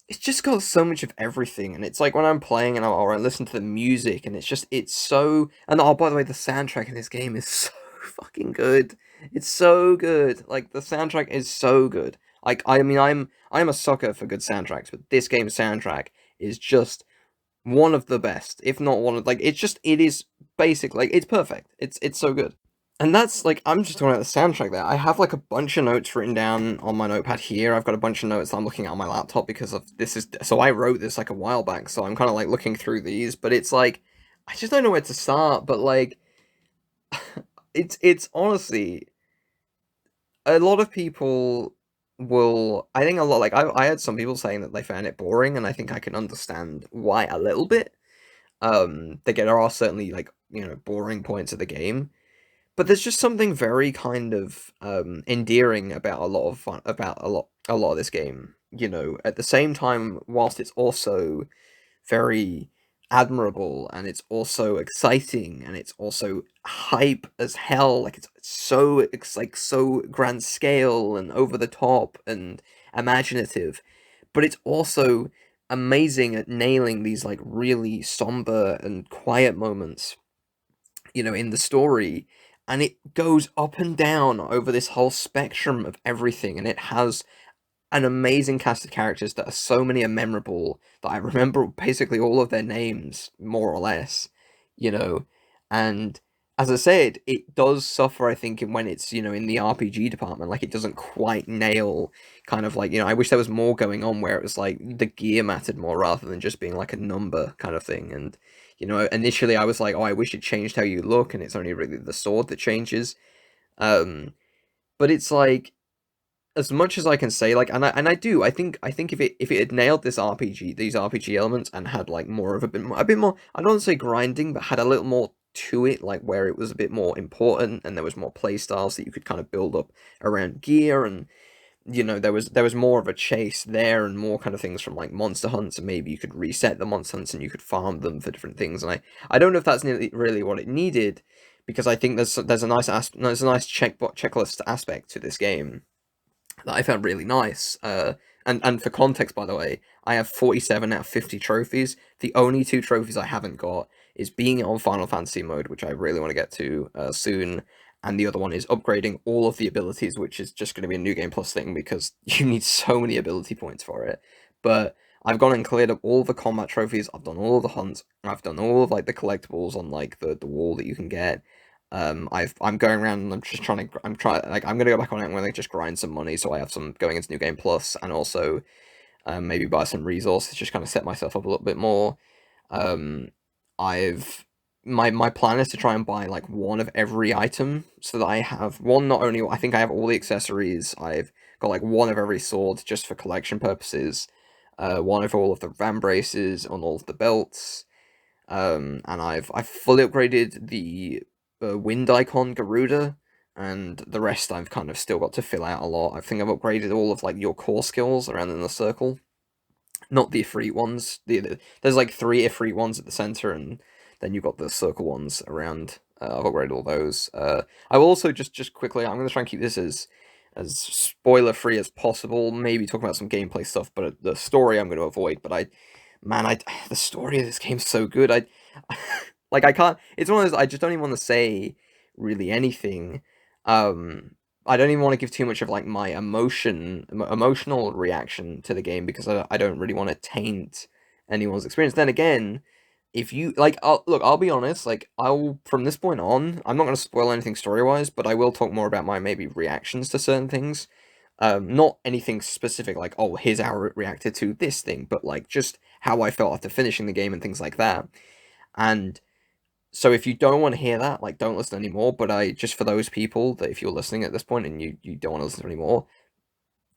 just got so much of everything, and it's like when I'm playing or I listen to the music, and it's so. And oh, by the way, the soundtrack in this game is so fucking good. It's so good. Like the soundtrack is so good. Like I mean, I'm a sucker for good soundtracks, but this game's soundtrack is just one of the best, if not one of, like, it's just, it is basic, like it's perfect. It's so good. And that's like, I'm just talking about the soundtrack there. I have like a bunch of notes written down on my notepad here. I've got a bunch of notes that I'm looking at on my laptop because of this is so I wrote this like a while back, so I'm kind of like looking through these, but it's like I just don't know where to start, but like it's honestly a lot of people will, I think a lot, like I had some people saying that they found it boring, and I think I can understand why a little bit. There are certainly like, boring points of the game, but there's just something very kind of endearing about a lot of fun, about a lot of this game. At the same time, whilst it's also very admirable, and it's also exciting, and it's also hype as hell. Like it's like so grand scale and over the top and imaginative, but it's also amazing at nailing these like really somber and quiet moments, in the story. And it goes up and down over this whole spectrum of everything, and it has an amazing cast of characters that are so many are memorable that I remember basically all of their names, more or less, you know. And as I said, it does suffer, I think, when it's, in the RPG department. Like, it doesn't quite nail kind of like, I wish there was more going on where it was like the gear mattered more rather than just being like a number kind of thing. And, initially I was like, oh, I wish it changed how you look, and it's only really the sword that changes. Um, but it's like, as much as I can say, like, I think if it had nailed these RPG elements, and had like more of a bit more, I don't want to say grinding, but had a little more to it, like where it was a bit more important, and there was more play styles that you could kind of build up around gear, and there was more of a chase there, and more kind of things from like monster hunts, and maybe you could reset the monster hunts and you could farm them for different things. And I don't know if that's really what it needed, because I think there's a nice checklist aspect to this game that I found really nice. And for context, by the way, I have 47 out of 50 trophies. The only two trophies I haven't got is being on Final Fantasy mode, which I really want to get to soon, and the other one is upgrading all of the abilities, which is just going to be a New Game Plus thing because you need so many ability points for it. But I've gone and cleared up all the combat trophies. I've done all of the hunts. I've done all of like the collectibles on like the wall that you can get. I'm going around and I'm gonna go back on it and really just grind some money so I have some going into New Game Plus, and also maybe buy some resources, just kind of set myself up a little bit more. Um, I've my plan is to try and buy like one of every item so that I have one. Not only I think I have all the accessories, I've got like one of every sword just for collection purposes, one of all of the ram braces on all of the belts. And I've fully upgraded the wind icon Garuda, and the rest I've kind of still got to fill out a lot. I think I've upgraded all of like your core skills around in the circle, not the Ifrit ones. There's like three Ifrit ones at the center, and then you've got the circle ones around. I've upgraded all those. I will also just quickly. I'm going to try and keep this as spoiler free as possible. Maybe talk about some gameplay stuff, but the story I'm going to avoid. But the story of this game's so good. Like I can't. It's one of those. I just don't even want to say really anything. I don't even want to give too much of like my emotional reaction to the game, because I don't really want to taint anyone's experience. Then again, if you like, I'll be honest. Like, I'll from this point on, I'm not going to spoil anything story wise, but I will talk more about my maybe reactions to certain things. Not anything specific, like, oh, here's how I reacted to this thing, but like just how I felt after finishing the game and things like that. And so if you don't want to hear that, like, don't listen anymore. But just for those people that if you're listening at this point and you don't want to listen anymore,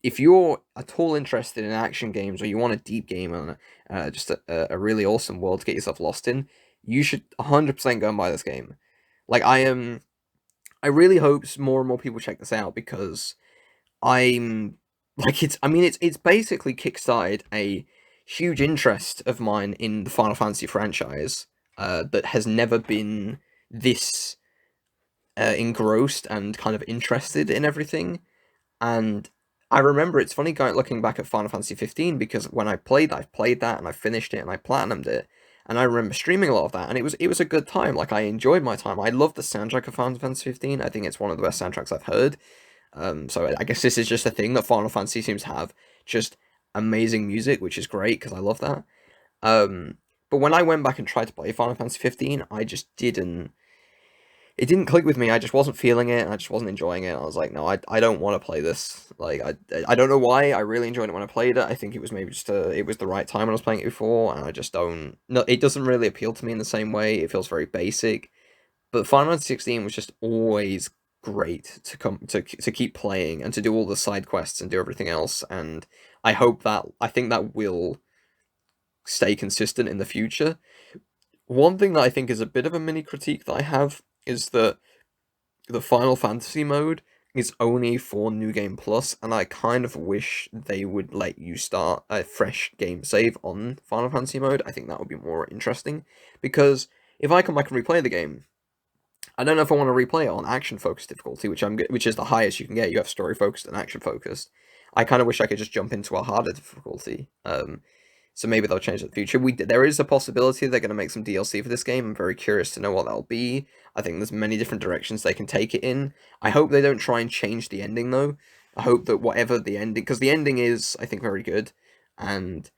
if you're at all interested in action games, or you want a deep game and just a really awesome world to get yourself lost in, you should 100% go and buy this game. Like, I really hope more and more people check this out, because I'm like, it's basically kickstarted a huge interest of mine in the Final Fantasy franchise, that has never been this engrossed and kind of interested in everything. And I remember, it's funny looking back at Final Fantasy 15, because when I played that and I finished it and I platinumed it, and I remember streaming a lot of that, and it was a good time. Like I enjoyed my time. I love the soundtrack of Final Fantasy 15. I think it's one of the best soundtracks I've heard. So I guess this is just a thing that Final Fantasy seems to have, just amazing music, which is great because I love that. Um, but when I went back and tried to play Final Fantasy 15, I just didn't. It didn't click with me. I just wasn't feeling it, and I just wasn't enjoying it. I was like, no, I don't want to play this. Like, I don't know why. I really enjoyed it when I played it. I think it was maybe just it was the right time when I was playing it before, and I just don't. No, it doesn't really appeal to me in the same way. It feels very basic. But Final Fantasy 16 was just always great to come to keep playing and to do all the side quests and do everything else. And I think that will stay consistent in the future. One thing that I think is a bit of a mini critique that I have is that the Final Fantasy mode is only for New Game Plus, and I kind of wish they would let you start a fresh game save on Final Fantasy mode. I think that would be more interesting, because if I come back and replay the game, I don't know if I want to replay it on action focused difficulty, which is the highest you can get. You have story focused and action focused. I kind of wish I could just jump into a harder difficulty. So maybe they'll change it in the future. There is a possibility they're going to make some DLC for this game. I'm very curious to know what that'll be. I think there's many different directions they can take it in. I hope they don't try and change the ending though. I hope that whatever the ending, because the ending is, I think, very good, and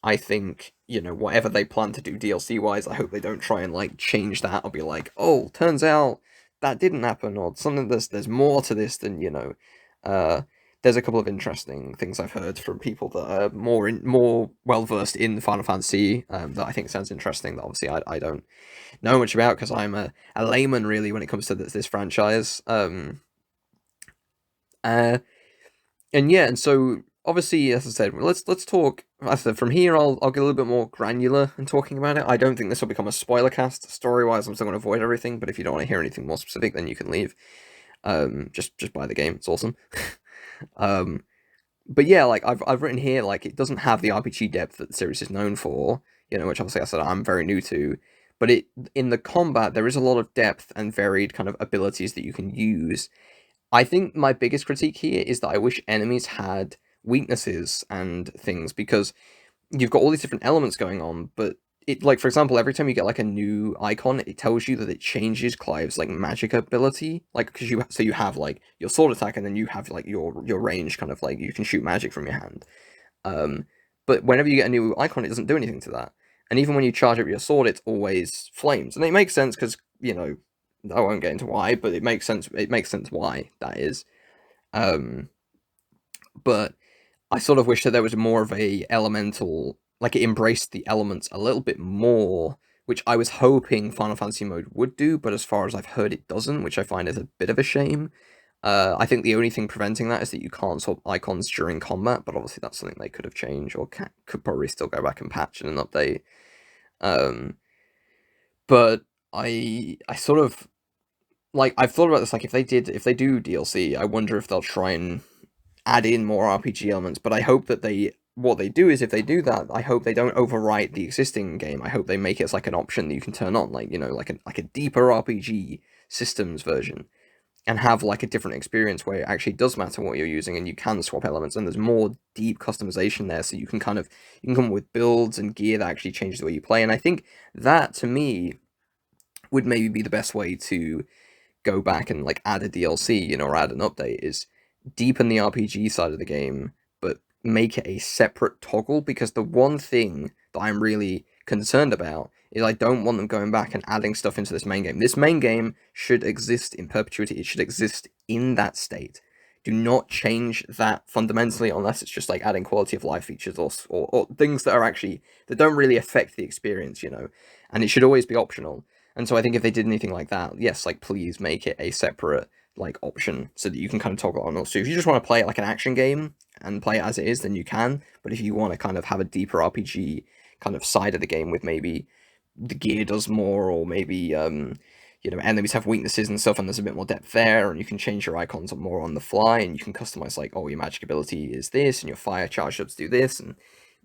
I think, whatever they plan to do DLC wise, I hope they don't try and like change that or be like, oh, turns out that didn't happen, or something. There's more to this than uh there's a couple of interesting things I've heard from people that are more well versed in Final Fantasy, that I think sounds interesting, that obviously I don't know much about because I'm a layman really when it comes to this franchise. Uh and yeah, and so obviously, as I said, let's talk. As I said, from here, I'll get a little bit more granular in talking about it. I don't think this will become a spoiler cast. Story wise, I'm still going to avoid everything. But if you don't want to hear anything more specific, then you can leave. Just buy the game. It's awesome. um, but yeah, like I've written here, like it doesn't have the RPG depth that the series is known for. Which obviously I said I'm very new to. But in the combat, there is a lot of depth and varied kind of abilities that you can use. I think my biggest critique here is that I wish enemies had weaknesses and things, because you've got all these different elements going on, but it, like, for example, every time you get like a new icon, it tells you that it changes Clive's like magic ability, like because you have like your sword attack, and then you have like your range, kind of like you can shoot magic from your hand. Um, but whenever you get a new icon, it doesn't do anything to that. And even when you charge up your sword, it's always flames, and it makes sense because I won't get into why, but it makes sense. It makes sense why that is. Um, but I sort of wish that there was more of a elemental, like it embraced the elements a little bit more, which I was hoping Final Fantasy mode would do. But as far as I've heard, it doesn't, which I find is a bit of a shame. I think the only thing preventing that is that you can't swap icons during combat, but obviously that's something they could have changed, or could probably still go back and patch in an update. Um, but I sort of like, I've thought about this, like if they do DLC, I wonder if they'll try and add in more RPG elements. But I hope that what they do is, if they do that, I hope they don't overwrite the existing game. I hope they make it as like an option that you can turn on, like like a deeper RPG systems version, and have like a different experience where it actually does matter what you're using, and you can swap elements, and there's more deep customization there, so you can come up with builds and gear that actually changes the way you play. And I think that, to me, would maybe be the best way to go back and like add a DLC, or add an update, is deepen the RPG side of the game, but make it a separate toggle. Because the one thing that I'm really concerned about is I don't want them going back and adding stuff into this main game. This main game should exist in perpetuity. It should exist in that state. Do not change that fundamentally, unless it's just like adding quality of life features, or things that are actually, that don't really affect the experience, and it should always be optional. And so I think if they did anything like that, yes, like please make it a separate like option so that you can kind of toggle on. So if you just want to play it like an action game and play it as it is, then you can. But if you want to kind of have a deeper RPG kind of side of the game, with maybe the gear does more, or maybe enemies have weaknesses and stuff, and there's a bit more depth there, and you can change your icons more on the fly, and you can customize like, oh, your magic ability is this, and your fire charge ups do this, and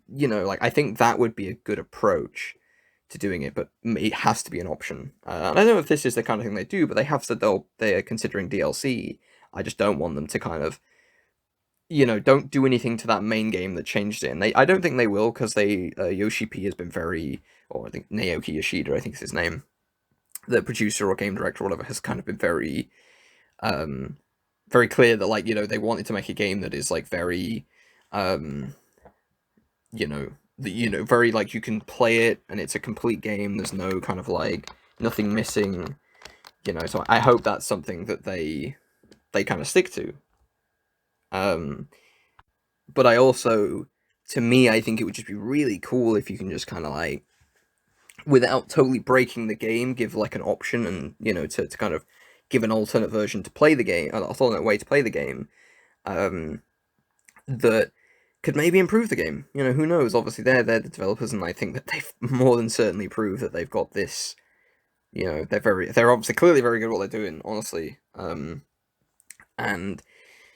like I think that would be a good approach to doing it, but it has to be an option. And I don't know if this is the kind of thing they do, but they have said they're considering DLC. I just don't want them to kind of, don't do anything to that main game that changed it. And I don't think they will, because Yoshi P has been very or I think Naoki Yoshida, I think is his name, the producer or game director or whatever, has kind of been um, very clear that like they wanted to make a game that is like very um, you know very like you can play it and it's a complete game. There's no kind of like nothing missing. So I hope that's something that they kind of stick to. Um, but I also, to me, I think it would just be really cool if you can just kind of like, without totally breaking the game, give like an option and to kind of give an alternate version to play the game, an alternate way to play the game, um, that could maybe improve the game. Who knows? Obviously, they're the developers, and I think that they've more than certainly proved that they've got this. They're obviously clearly very good at what they're doing, honestly. And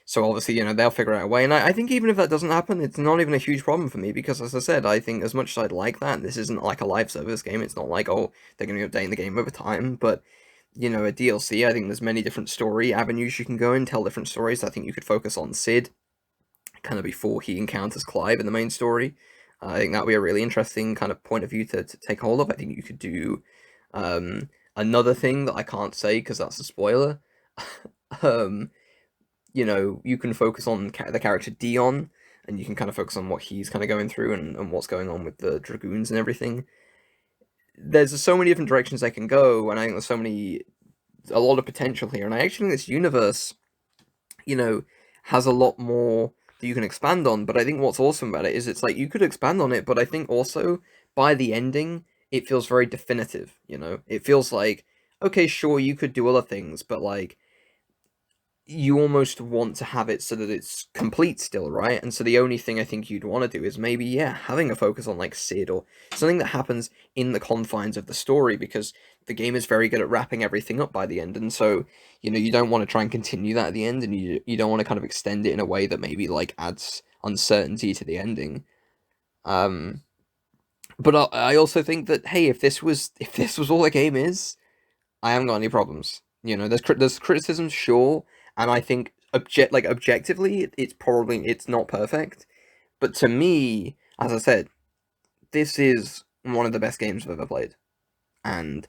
so obviously, they'll figure out a way. And I think even if that doesn't happen, it's not even a huge problem for me because, as I said, I think as much as I'd like that, this isn't like a live service game. It's not like, oh, they're going to be updating the game over time. But, a DLC, I think there's many different story avenues you can go and tell different stories. I think you could focus on Sid kind of before he encounters Clive in the main story. I think that would be a really interesting kind of point of view to take hold of. I think you could do another thing that I can't say because that's a spoiler. um, you can focus on the character Dion, and you can kind of focus on what he's kind of going through and what's going on with the Dragoons and everything. There's so many different directions they can go, and I think there's a lot of potential here. And I actually think this universe, you know, has a lot more that you can expand on. But I think what's awesome about it is it's like you could expand on it, but I think also by the ending, it feels very definitive. It feels like, okay, sure, you could do other things, but like you almost want to have it so that it's complete still, right? And so the only thing I think you'd want to do is maybe, yeah, having a focus on like Sid or something that happens in the confines of the story, because the game is very good at wrapping everything up by the end. And so, you don't want to try and continue that at the end, and you don't want to kind of extend it in a way that maybe like adds uncertainty to the ending. Um, but I also think that, hey, if this was all the game is, I haven't got any problems. There's criticisms, sure, and I think objectively, it's not perfect. But to me, as I said, this is one of the best games I've ever played, and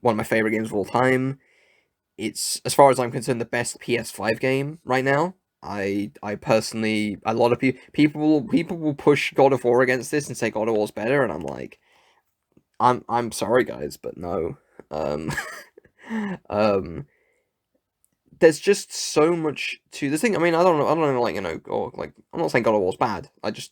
one of my favorite games of all time. It's, as far as I'm concerned, the best PS5 game right now. I personally, a lot of people will push God of War against this and say God of War's better, and I'm like, I'm sorry guys, but no. Um, um, there's just so much to this thing. I mean, I don't know, like or like I'm not saying God of War's bad. I just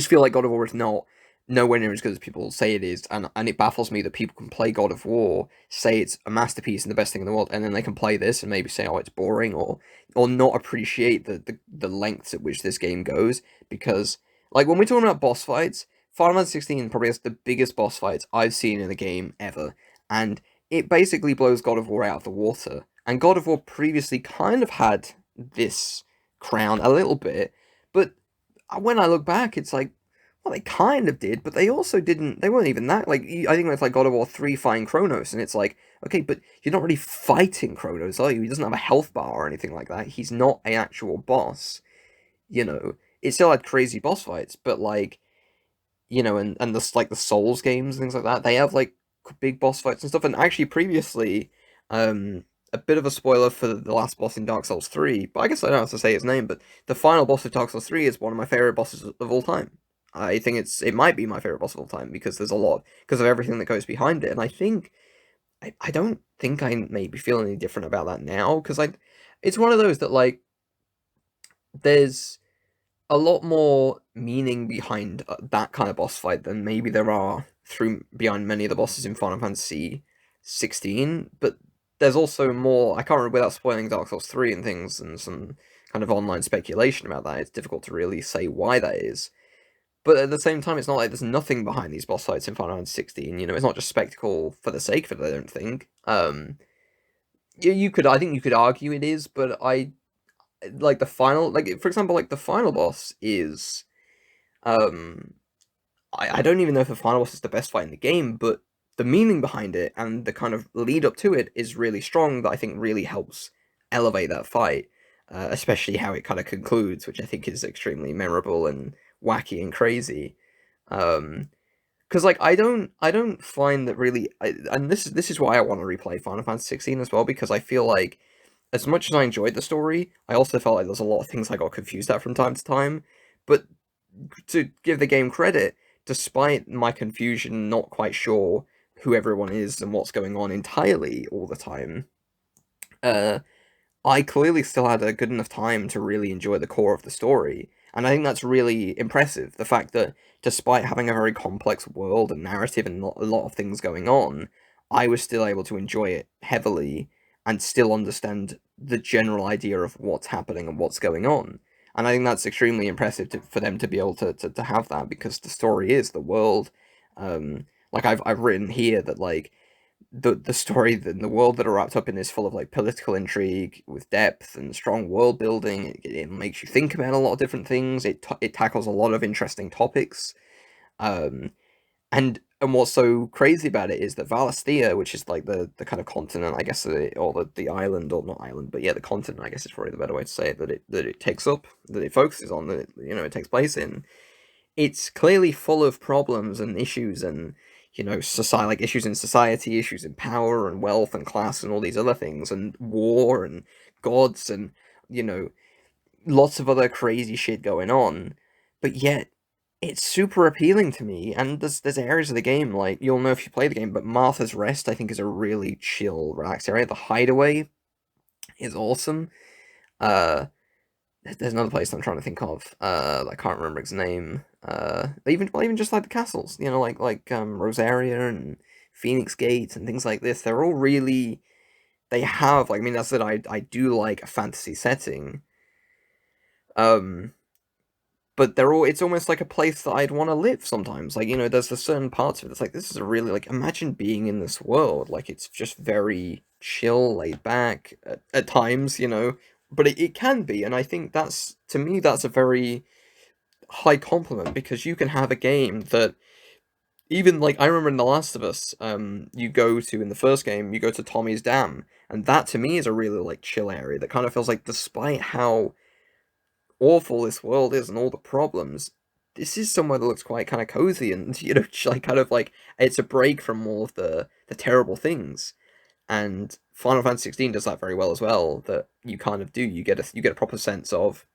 feel like God of War is not nowhere near as good as people say it is, and it baffles me that people can play God of War, say it's a masterpiece and the best thing in the world, and then they can play this and maybe say, oh, it's boring, or not appreciate the lengths at which this game goes. Because like when we're talking about boss fights, Final Fantasy 16 probably has the biggest boss fights I've seen in a game ever, and it basically blows God of War out of the water. And God of War previously kind of had this crown a little bit, but when I look back, it's like, well, they kind of did, but they also didn't. They weren't even that. Like, I think it's like God of War 3 fighting Kronos, and it's like, okay, but you're not really fighting Kronos, are you? He doesn't have a health bar or anything like that. He's not an actual boss. It still had crazy boss fights, but like, and the like the Souls games and things like that, they have like big boss fights and stuff. And actually, previously, um, a bit of a spoiler for the last boss in Dark Souls 3, but I guess I don't have to say his name. But the final boss of Dark Souls 3 is one of my favorite bosses of all time. I think it might be my favorite boss of all time because there's a lot because of everything that goes behind it. And I think I don't think I maybe feel any different about that now because it's one of those that like there's a lot more meaning behind that kind of boss fight than maybe there are through behind many of the bosses in Final Fantasy 16. But there's also more. I can't remember without spoiling Dark Souls 3 and things and some kind of online speculation about that. It's difficult to really say why that is. But at the same time, it's not like there's nothing behind these boss fights in Final Fantasy 16. It's not just spectacle for the sake of it. I don't think. I think you could argue it is, but I like the final, like for example, like the final boss is um I don't even know if the final boss is the best fight in the game, but the meaning behind it and the kind of lead up to it is really strong, that I think really helps elevate that fight, especially how it kind of concludes, which I think is extremely memorable and wacky and crazy. Because because like I don't find that really, and this is why I want to replay Final Fantasy 16 as well, because I feel like as much as I enjoyed the story, I also felt like there's a lot of things I got confused at from time to time. But to give the game credit, despite my confusion, not quite sure who everyone is and what's going on entirely all the time, uh, I clearly still had a good enough time to really enjoy the core of the story. And I think that's really impressive. The fact that despite having a very complex world and narrative and a lot of things going on, I was still able to enjoy it heavily and still understand the general idea of what's happening and what's going on. And I think that's extremely impressive for them to be able to have that, because the story is the world. Like I've written here that like the story, the world that are wrapped up in is full of like political intrigue with depth and strong world building. It makes you think about a lot of different things. It tackles a lot of interesting topics. Um, and what's so crazy about it is that Valisthea, which is like the kind of continent, I guess, or the island, or not island, but yeah, the continent, I guess is probably the better way to say it, that it takes up, that it focuses on, that it takes place in. It's clearly full of problems and issues, and society, like issues in society, issues in power and wealth and class and all these other things, and war and gods, and you know lots of other crazy shit going on. But yet it's super appealing to me, and there's areas of the game, like, you'll know if you play the game, but Martha's Rest I think is a really chill, relaxed area. The Hideaway is awesome. uh there's another place I'm trying to think of. I can't remember its name. Even just like the castles, like Rosaria and Phoenix Gate and things like this. They're all really, they have, like, I mean, that's that I do like a fantasy setting. Um, but they're all, it's almost like a place that I'd want to live sometimes. Like, there's a certain parts of it that's like, this is a really, like, imagine being in this world. Like, it's just very chill, laid back at times, but it can be, and I think that's, to me, that's a very high compliment, because you can have a game that, even like, I remember in The Last of Us, you go to, in the first game, you go to Tommy's Dam, and that to me is a really like chill area that kind of feels like, despite how awful this world is and all the problems, this is somewhere that looks quite kind of cozy, and like, kind of like, it's a break from all of the terrible things. And Final Fantasy 16 does that very well as well. That you kind of do, you get a proper sense of,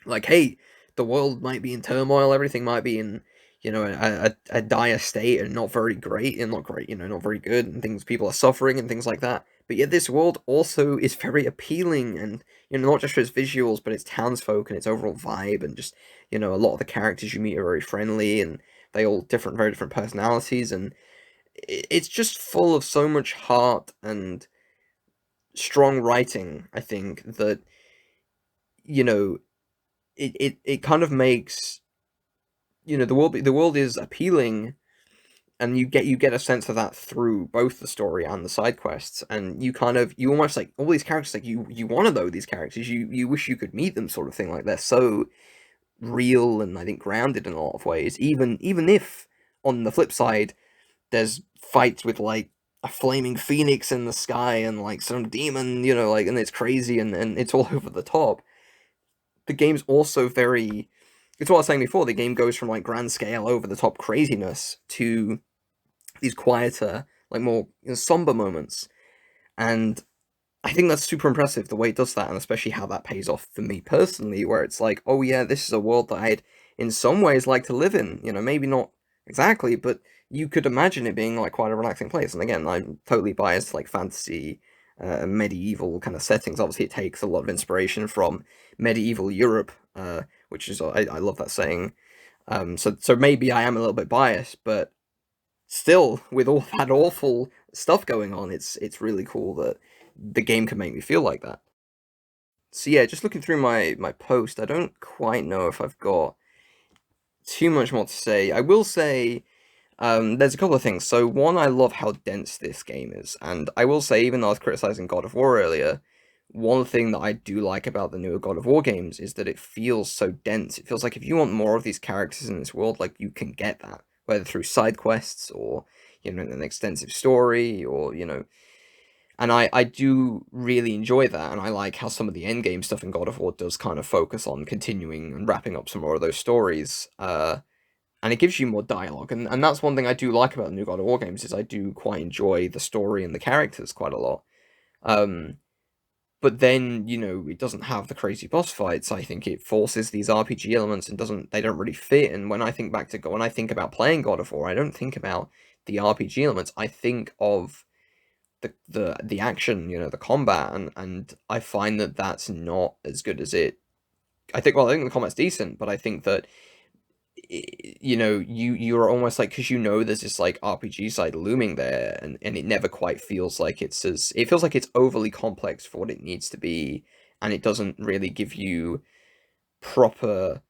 like, hey, the world might be in turmoil, everything might be in, a dire state, and not very great, and not great, not very good, and things, people are suffering and things like that. But yet this world also is very appealing, and not just for its visuals, but its townsfolk and its overall vibe, and just, a lot of the characters you meet are very friendly, and they all very different personalities, and it's just full of so much heart and strong writing. I think that, you know it kind of makes, the world is appealing, and you get a sense of that through both the story and the side quests, and you almost, like, all these characters, like, you want to know these characters, you wish you could meet them, sort of thing. Like, they're so real and, I think, grounded in a lot of ways, even if on the flip side there's fights with, like, a flaming phoenix in the sky, and like some demon, like, and it's crazy, and it's all over the top. The game's also very, it's what I was saying before, the game goes from, like, grand scale over the top craziness to these quieter, like, more, somber moments. And I think that's super impressive, the way it does that, and especially how that pays off for me personally, where it's like, oh yeah, this is a world that I'd in some ways like to live in. Maybe not exactly, but you could imagine it being, like, quite a relaxing place. And again, I'm totally biased to, like, fantasy, medieval kind of settings. Obviously, it takes a lot of inspiration from medieval Europe, which is, I love that saying. So maybe I am a little bit biased, but still, with all that awful stuff going on, it's really cool that the game can make me feel like that. So yeah, just looking through my post, I don't quite know if I've got too much more to say. I will say, there's a couple of things. So one, I love how dense this game is, and I will say, even though I was criticizing God of War earlier, one thing that I do like about the newer God of War games is that it feels so dense. It feels like if you want more of these characters in this world, like, you can get that, whether through side quests, or an extensive story, or and I do really enjoy that, and I like how some of the end game stuff in God of War does kind of focus on continuing and wrapping up some more of those stories. and it gives you more dialogue, and that's one thing I do like about the new God of War games is I do quite enjoy the story and the characters quite a lot. Um, but then it doesn't have the crazy boss fights. I think it forces these RPG elements and they don't really fit. And when I think back to when I think about playing God of War, I don't think about the RPG elements. I think of the action, the combat, and I find that that's not as good as it. I think the combat's decent, but I think that you're almost like, because there's this like RPG side looming there, and it never quite feels like it feels like it's overly complex for what it needs to be, and it doesn't really give you proper.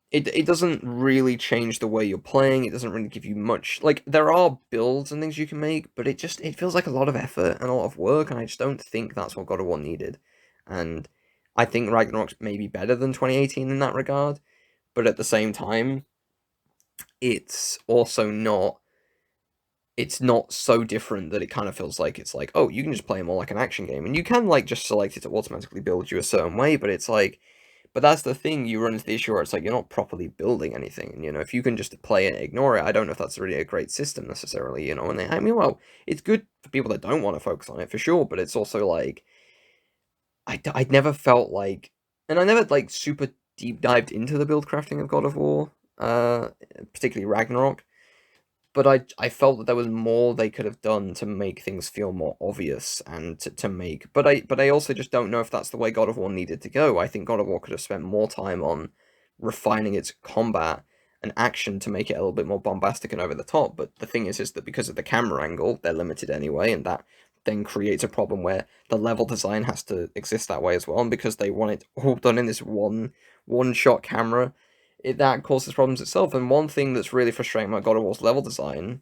It doesn't really change the way you're playing. It doesn't really give you much. Like, there are builds and things you can make, but it feels like a lot of effort and a lot of work, and I just don't think that's what God of War needed. And I think Ragnarok's maybe better than 2018 in that regard, but at the same time, it's also not it's not so different that it kind of feels like it's like, oh, you can just play more like an action game, and you can like just select it to automatically build you a certain way, but it's like, but that's the thing, you run into the issue where it's like you're not properly building anything, and if you can just play it and ignore it, I don't know if that's really a great system necessarily, and I mean, well, it's good for people that don't want to focus on it for sure, but it's also like, I never felt like, and I never like super deep dived into the build crafting of God of War, particularly Ragnarok, but I felt that there was more they could have done to make things feel more obvious and to make. But I also just don't know if that's the way God of War needed to go. I think God of War could have spent more time on refining its combat and action to make it a little bit more bombastic and over the top. But the thing is that because of the camera angle, they're limited anyway, and that then creates a problem where the level design has to exist that way as well. And because they want it all done in this one shot camera, that causes problems itself. And one thing that's really frustrating about God of War's level design,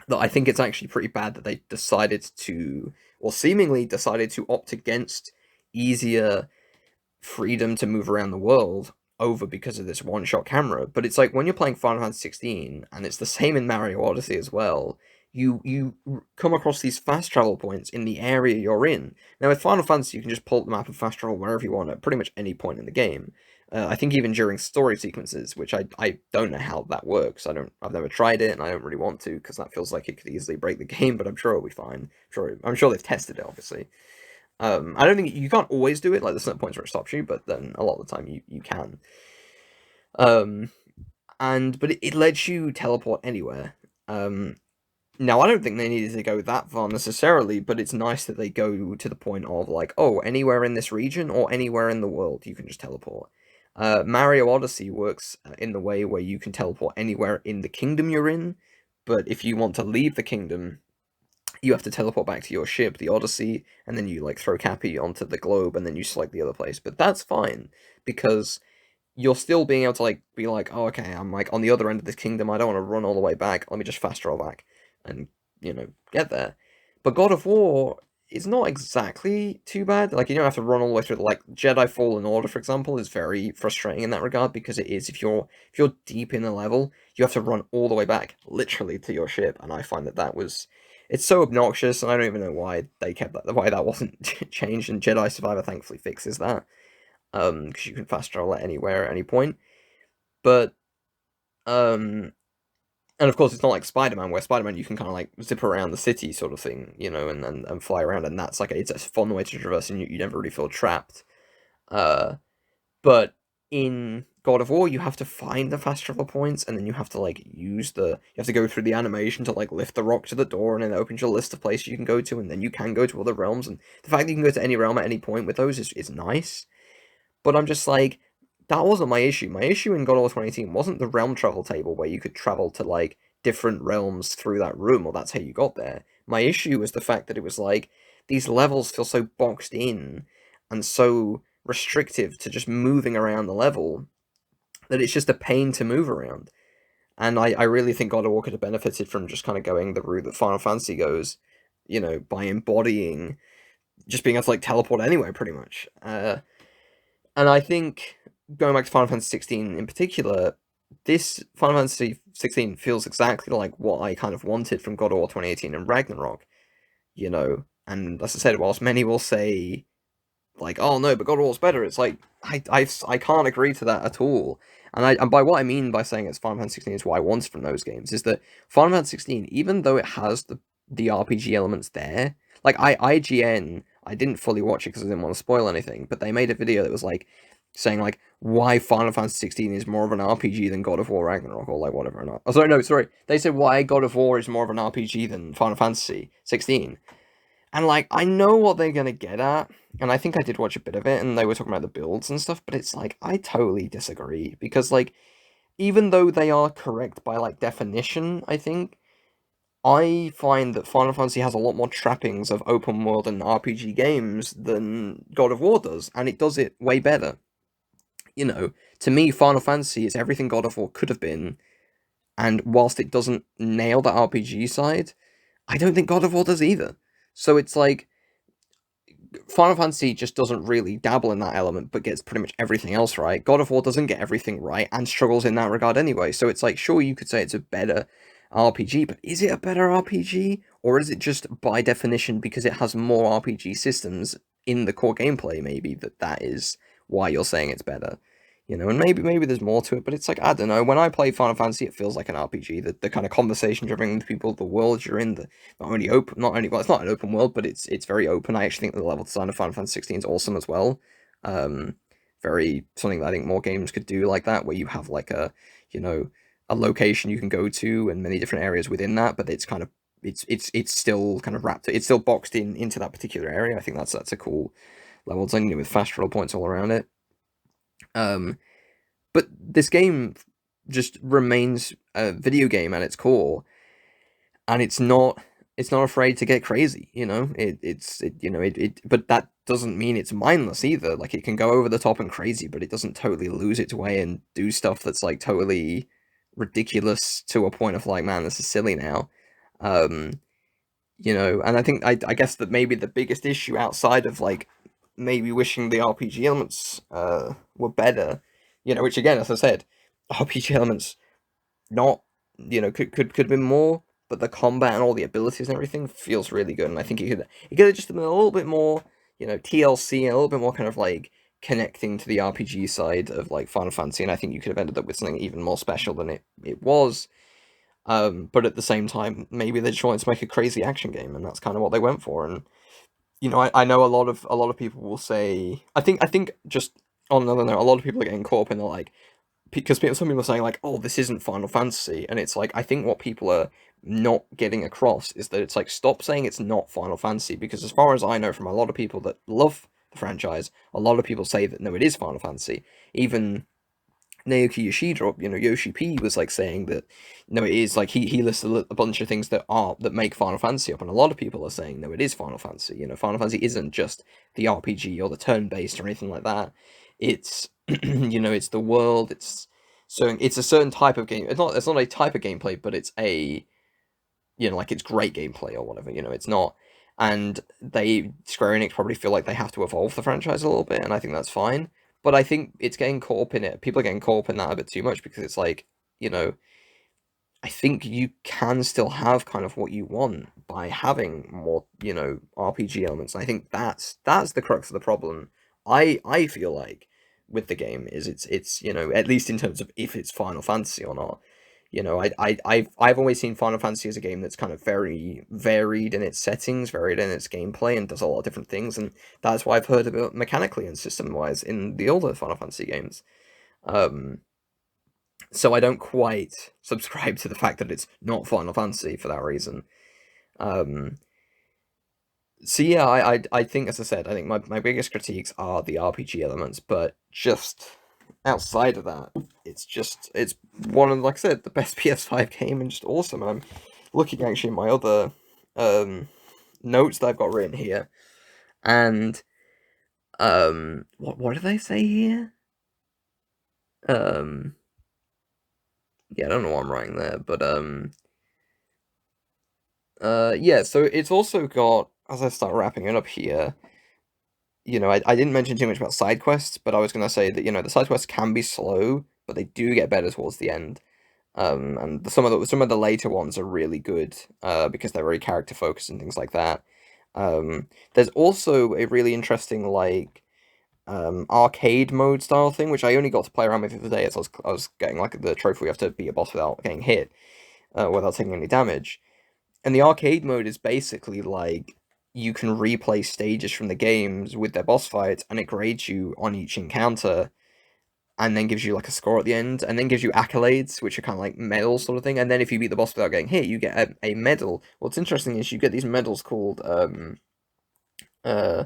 that I think it's actually pretty bad that they decided to, or seemingly decided to opt against easier freedom to move around the world over because of this one-shot camera. But it's like when you're playing Final Fantasy XVI, and it's the same in Mario Odyssey as well. You come across these fast travel points in the area you're in. Now with Final Fantasy, you can just pull up the map and fast travel wherever you want at pretty much any point in the game. I think even during story sequences, which I don't know how that works. I've never tried it, and I don't really want to because that feels like it could easily break the game. But I'm sure it'll be fine. I'm sure they've tested it, obviously. I don't think you can't always do it. Like there's certain points where it stops you, but then a lot of the time you can. Um, but it lets you teleport anywhere. Now I don't think they needed to go that far necessarily, but it's nice that they go to the point of like, oh, anywhere in this region or anywhere in the world, you can just teleport. Mario Odyssey works in the way where you can teleport anywhere in the kingdom you're in, but if you want to leave the kingdom, you have to teleport back to your ship, the Odyssey, and then you like throw Cappy onto the globe, and then you select the other place. But that's fine because you're still being able to like be like, oh, okay, I'm like on the other end of this kingdom. I don't want to run all the way back. Let me just fast travel back and get there. But God of War is not exactly too bad. Like you don't have to run all the way through. Like Jedi Fallen Order, for example, is very frustrating in that regard because it is if you're deep in the level, you have to run all the way back, literally to your ship, and I find that was it's so obnoxious, and I don't even know why they kept that, why that wasn't changed. And Jedi Survivor thankfully fixes that, because you can fast travel at anywhere at any point. But and of course it's not like Spider-Man, where Spider-Man you can kind of like zip around the city sort of thing, and fly around, and that's like it's a fun way to traverse, and you never really feel trapped. Uh, but in God of War, you have to find the fast travel points, and then you have to like you have to go through the animation to like lift the rock to the door, and then it opens your list of places you can go to, and then you can go to other realms. And the fact that you can go to any realm at any point with those is nice. But I'm just like, that wasn't my issue. My issue in God of War 2018 wasn't the realm travel table where you could travel to like different realms through that room, or that's how you got there. My issue was the fact that it was like these levels feel so boxed in and so restrictive to just moving around the level that it's just a pain to move around. And I really think God of War could have benefited from just kind of going the route that Final Fantasy goes, by embodying just being able to like teleport anywhere pretty much. And I think going back to Final Fantasy 16 in particular, this Final Fantasy 16 feels exactly like what I kind of wanted from God of War 2018 and Ragnarok, And as I said, whilst many will say like, oh no, but God of War's better, it's like I can't agree to that at all. And by what I mean by saying it's Final Fantasy 16 is what I wanted from those games is that Final Fantasy 16, even though it has the RPG elements there, like IGN, I didn't fully watch it because I didn't want to spoil anything, but they made a video that was like saying like why Final Fantasy 16 is more of an RPG than God of War Ragnarok or like whatever or not. Oh, sorry, no, sorry. They said why God of War is more of an RPG than Final Fantasy 16. And like I know what they're gonna get at, and I think I did watch a bit of it, and they were talking about the builds and stuff, but it's like I totally disagree because like even though they are correct by like definition, I think I find that Final Fantasy has a lot more trappings of open world and RPG games than God of War does, and it does it way better. You know, to me, Final Fantasy is everything God of War could have been, and whilst it doesn't nail the RPG side, I don't think God of War does either. So it's like Final Fantasy just doesn't really dabble in that element, but gets pretty much everything else right. God of War doesn't get everything right and struggles in that regard anyway. So it's like, sure, you could say it's a better RPG, but is it a better RPG? Or is it just by definition because it has more RPG systems in the core gameplay, maybe that is why you're saying it's better? You know, and maybe there's more to it, but it's like, I don't know. When I play Final Fantasy, it feels like an RPG. The kind of conversations you're having with people, the world you're in, the not only well, it's not an open world, but it's very open. I actually think the level design of Final Fantasy 16 is awesome as well. Um, very something that I think more games could do like that, where you have like you know a location you can go to and many different areas within that, but it's kind of it's still kind of wrapped. It's still boxed in into that particular area. I think that's a cool level design, with fast travel points all around it. Um, but this game just remains a video game at its core, and it's not afraid to get crazy. You know, but that doesn't mean it's mindless either. Like it can go over the top and crazy, but it doesn't totally lose its way and do stuff that's like totally ridiculous to a point of like, man, this is silly now. Um, and I guess that maybe the biggest issue outside of like maybe wishing the RPG elements were better, which again, as I said, RPG elements not could have been more, but the combat and all the abilities and everything feels really good, and I think it could have just been a little bit more, TLC, and a little bit more kind of like connecting to the RPG side of like Final Fantasy, and I think you could have ended up with something even more special than it was. But at the same time, maybe they just wanted to make a crazy action game, and that's kind of what they went for. And I know a lot of people will say, I think just on another note, a lot of people are getting caught up in the like, because some people are saying like, oh, this isn't Final Fantasy, and it's like, I think what people are not getting across is that it's like, stop saying it's not Final Fantasy, because as far as I know from a lot of people that love the franchise, a lot of people say that no, it is Final Fantasy. Even Naoki Yoshida, Yoshi P was like saying that no, it is. Like he listed a bunch of things that make Final Fantasy up, and a lot of people are saying no, it is Final Fantasy. Final Fantasy isn't just the RPG or the turn-based or anything like that. It's it's the world. It's a certain type of game. It's not a type of gameplay, but it's a like it's great gameplay or whatever. It's not. And Square Enix probably feel like they have to evolve the franchise a little bit, and I think that's fine. But I think it's getting caught up in it. People are getting caught up in that a bit too much, because it's like, I think you can still have kind of what you want by having more, RPG elements. And I think that's the crux of the problem. I feel like with the game is it's at least in terms of if it's Final Fantasy or not. I've always seen Final Fantasy as a game that's kind of very varied in its settings, varied in its gameplay, and does a lot of different things, and that's why I've heard about mechanically and system wise in the older Final Fantasy games. Um, so I don't quite subscribe to the fact that it's not Final Fantasy for that reason. Um, so yeah, I think, as I said, I think my biggest critiques are the RPG elements, but just outside of that, it's one of, like I said, the best PS5 game, and just awesome. And I'm looking actually at my other notes that I've got written here, and what do they say here? Yeah, I don't know what I'm writing there, but yeah, so it's also got, as I start wrapping it up here, I didn't mention too much about side quests, but I was gonna say that, the side quests can be slow, but they do get better towards the end. And some of the later ones are really good, because they're very character focused and things like that. There's also a really interesting, like, arcade mode style thing, which I only got to play around with the other day as I was getting like the trophy where you have to beat a boss without getting hit, without taking any damage. And the arcade mode is basically like you can replay stages from the games with their boss fights, and it grades you on each encounter, and then gives you like a score at the end, and then gives you accolades, which are kind of like medals sort of thing. And then if you beat the boss without getting hit, you get a medal. What's interesting is you get these medals called uh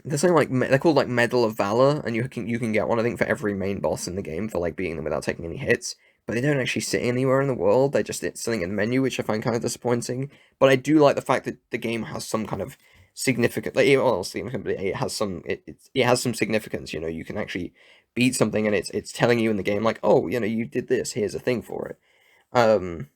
they're something like they're called like Medal of Valor, and you can get one I think for every main boss in the game for like beating them without taking any hits. But they don't actually sit anywhere in the world. They just it's something in the menu, which I find kind of disappointing. But I do like the fact that the game has some kind of significant, like well, significant, but it has some it has some significance. You know, you can actually beat something, and it's telling you in the game like, oh, you know, you did this. Here's a thing for it. Um,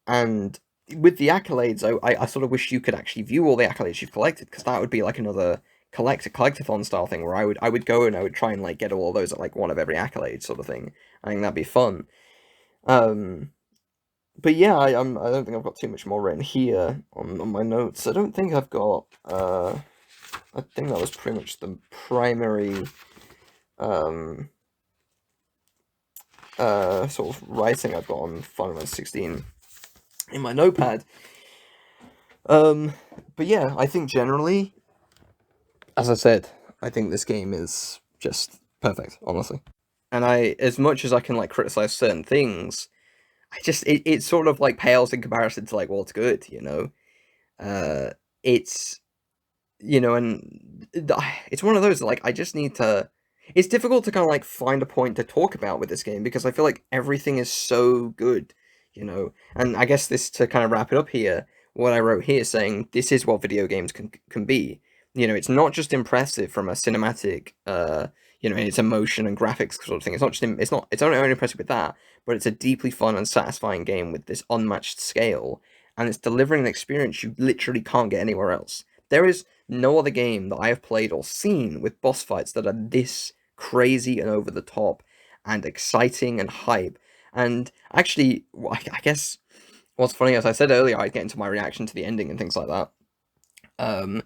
and with the accolades, I sort of wish you could actually view all the accolades you've collected, because that would be like another collectathon style thing where I would go and I would try and like get all those at like one of every accolade sort of thing. I think that'd be fun. Um, but yeah, I don't think I've got too much more written here on my notes. I don't think I've got I think that was pretty much the primary um sort of writing I've got on Final Fantasy 16 in my notepad. Um, but yeah, I think generally, as I said, I think this game is just perfect, honestly. And as much as I can like criticize certain things, it sort of like pales in comparison to like, well, it's good, you know. Uh, it's and it's one of those that, like, I just need to. It's difficult to kind of like find a point to talk about with this game because I feel like everything is so good, you know. And I guess this to kind of wrap it up here, what I wrote here saying this is what video games can be. You know, it's not just impressive from a cinematic, in its emotion and graphics sort of thing. It's not just it's not only impressive with that, but it's a deeply fun and satisfying game with this unmatched scale, and it's delivering an experience you literally can't get anywhere else. There is no other game that I have played or seen with boss fights that are this crazy and over the top and exciting and hype. And actually, I guess what's funny, as I said earlier, I'd get into my reaction to the ending and things like that. Um,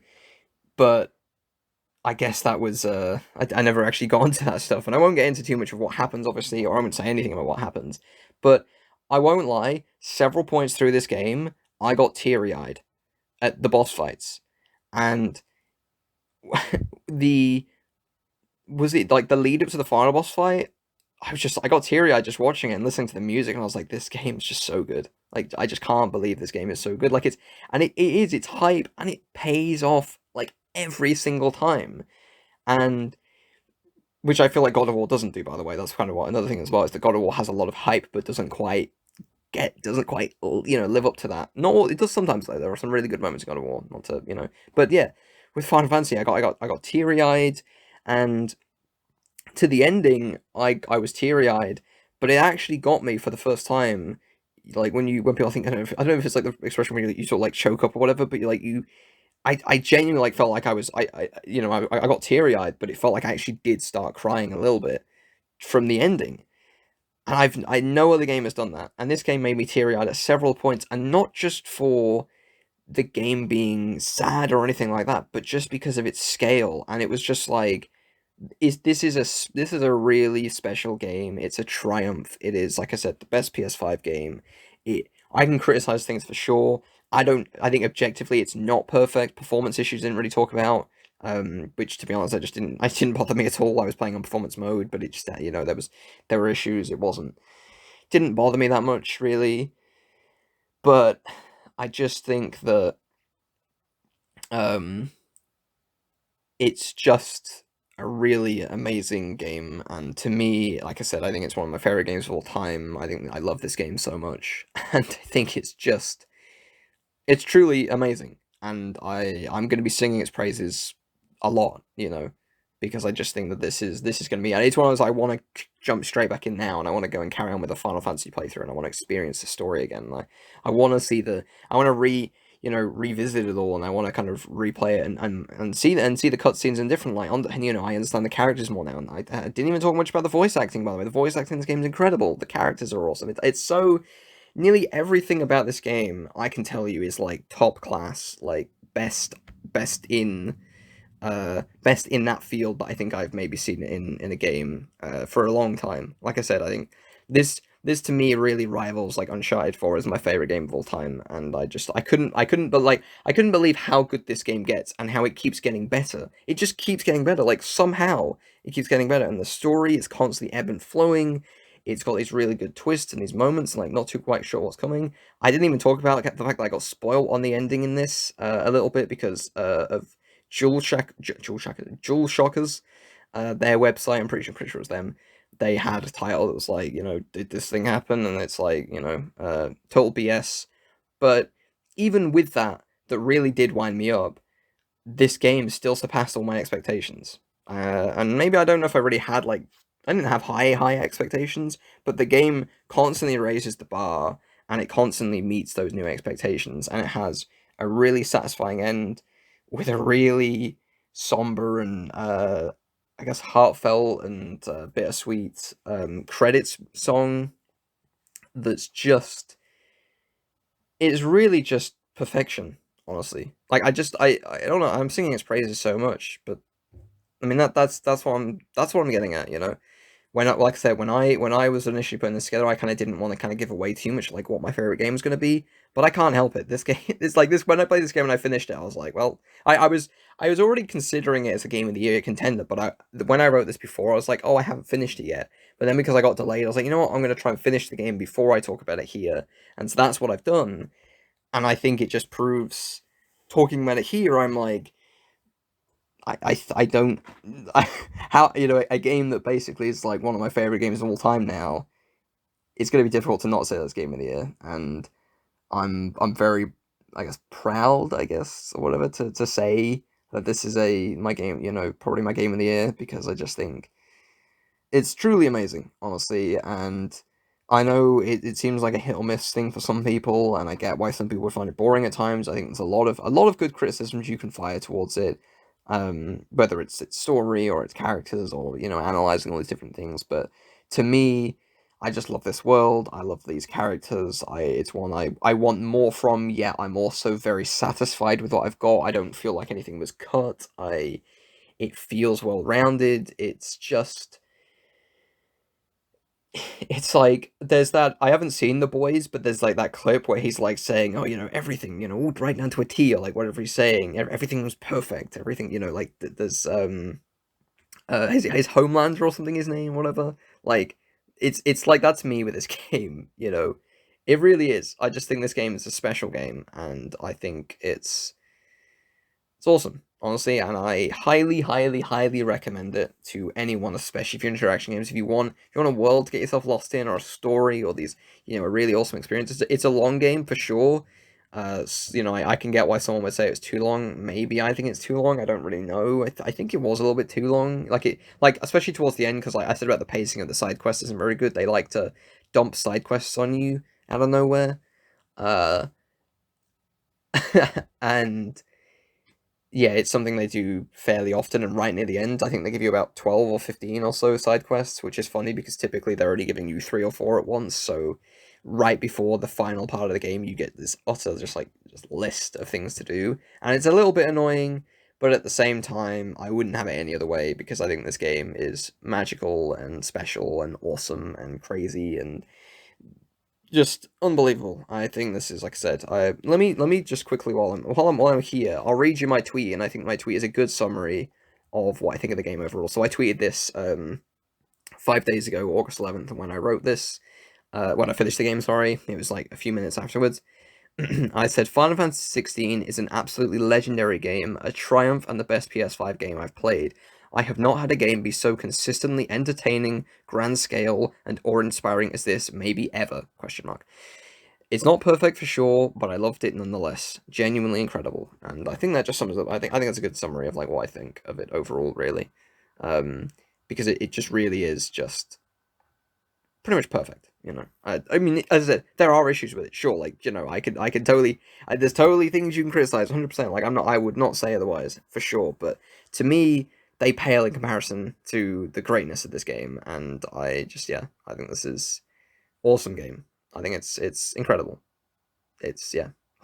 but I guess that was I never actually got into that stuff, and I won't get into too much of what happens, obviously, or I won't say anything about what happens. But I won't lie, several points through this game, I got teary eyed at the boss fights, and the was it like the lead up to the final boss fight? I got teary eyed just watching it and listening to the music, and I was like, this game's just so good. Like, I just can't believe this game is so good. Like, it's hype, and it pays off like every single time. And which I feel like God of War doesn't do, by the way. That's kind of what another thing as well is that God of War has a lot of hype, but doesn't quite live up to that. No, it does sometimes though. There are some really good moments in God of War, not to but yeah, with Final Fantasy, I got teary eyed, and to the ending, I was teary eyed, but it actually got me for the first time. Like when people think I don't know if it's like the expression where you sort of like choke up or whatever, but I genuinely like felt like I got teary eyed, but it felt like I actually did start crying a little bit from the ending. And I no other game has done that, and this game made me teary eyed at several points, and not just for the game being sad or anything like that, but just because of its scale. And it was just like this is a really special game. It's a triumph. It is, like I said, the best PS5 game. I can criticize things for sure. I think objectively it's not perfect. Performance issues didn't really talk about. Which to be honest, I didn't bother me at all. I was playing on performance mode, but it just there were issues. Didn't bother me that much really. But I just think that um it's just a really amazing game, and to me, like I said, I think it's one of my favorite games of all time. I think I love this game so much, and I think it's truly amazing, and I'm going to be singing its praises a lot, because I just think that this is going to be, and it's one of those I want to jump straight back in now, and I want to go and carry on with the Final Fantasy playthrough, and I want to experience the story again. I want to I want to revisit it all, and I want to kind of replay it and see the cutscenes in different light. And I understand the characters more now, and I didn't even talk much about the voice acting. By the way, the voice acting in this game is incredible. The characters are awesome. It's so nearly everything about this game I can tell you is like top class, like best in best in that field that I think I've maybe seen in a game for a long time. Like I said, I think this to me really rivals like Uncharted 4 as my favorite game of all time, and I couldn't believe how good this game gets and how it keeps getting better. It just keeps getting better. Like somehow it keeps getting better, and the story is constantly ebb and flowing. It's got these really good twists and these moments, and like not too quite sure what's coming. I didn't even talk about like, the fact that I got spoiled on the ending in this a little bit because of Jewel Shockers, their website. Pretty sure it was them. They had a title that was like, did this thing happen? And it's like, total BS. But even with that, that really did wind me up. This game still surpassed all my expectations. And maybe I don't know if I really had like I didn't have high expectations, but the game constantly raises the bar and it constantly meets those new expectations, and it has a really satisfying end with a really somber and I guess heartfelt and bittersweet credits song that's just it's really just perfection, honestly. Like I don't know, I'm singing its praises so much, but I mean that's what I'm getting at, you know. When like I said, when I was initially putting this together, I kind of didn't want to kind of give away too much like what my favorite game was going to be, but I can't help it. This game it's like this when I played this game and I finished it, I was like, well, I was already considering it as a game of the year contender, but when I wrote this before, I was like, oh, I haven't finished it yet. But then because I got delayed, I was like, you know what, I'm going to try and finish the game before I talk about it here, and so that's what I've done. And I think it just proves talking about it here. I'm like, I don't how a game that basically is like one of my favorite games of all time now. It's going to be difficult to not say that's game of the year, and I'm very I guess proud I guess or whatever to say that this is a my game probably my game of the year because I just think it's truly amazing, honestly. And I know it seems like a hit or miss thing for some people, and I get why some people would find it boring at times. I think there's a lot of good criticisms you can fire towards it, whether it's its story or its characters or analyzing all these different things. But to me, I just love this world. I love these characters. It's one I want more from. Yet I'm also very satisfied with what I've got. I don't feel like anything was cut. It feels well rounded. It's just it's like there's that I haven't seen The Boys, but there's like that clip where he's like saying, "Oh, everything, all right down to a T," or like whatever he's saying. Everything was perfect. Everything, like there's his Homelander or something, his name, whatever. Like it's like that's me with this game. It really is. I just think this game is a special game, and I think it's awesome, honestly, and I highly recommend it to anyone, especially if you're into action games. If you want a world to get yourself lost in, or a story, or these, a really awesome experience. It's a long game for sure. I can get why someone would say it's too long. Maybe I think it's too long. I don't really know. I think it was a little bit too long. Like especially towards the end, because like I said about the pacing of the side quests isn't very good. They like to dump side quests on you out of nowhere. Uh, and yeah, it's something they do fairly often, and right near the end, I think they give you about 12 or 15 or so side quests, which is funny because typically they're only giving you 3 or 4 at once, so right before the final part of the game, you get this utter just list of things to do, and it's a little bit annoying, but at the same time, I wouldn't have it any other way because I think this game is magical and special and awesome and crazy and just unbelievable. I think this is like I said. Let me just quickly while I'm here, I'll read you my tweet, and I think my tweet is a good summary of what I think of the game overall. So I tweeted this 5 days ago, August 11th, when I wrote this. When I finished the game, sorry, it was like a few minutes afterwards. I said Final Fantasy XVI is an absolutely legendary game, a triumph, and the best PS5 game I've played. I have not had a game be so consistently entertaining, grand scale, and awe-inspiring as this, maybe ever? Question mark. It's not perfect for sure, but I loved it nonetheless. Genuinely incredible, and I think that just sums up. I think that's a good summary of like what I think of it overall, really, because it just really is just pretty much perfect. I mean, as I said, there are issues with it. Sure, like I could totally. There's totally things you can criticize, 100%. Like I would not say otherwise for sure. But to me, they pale in comparison to the greatness of this game, and I think this is awesome game. I think it's incredible. It's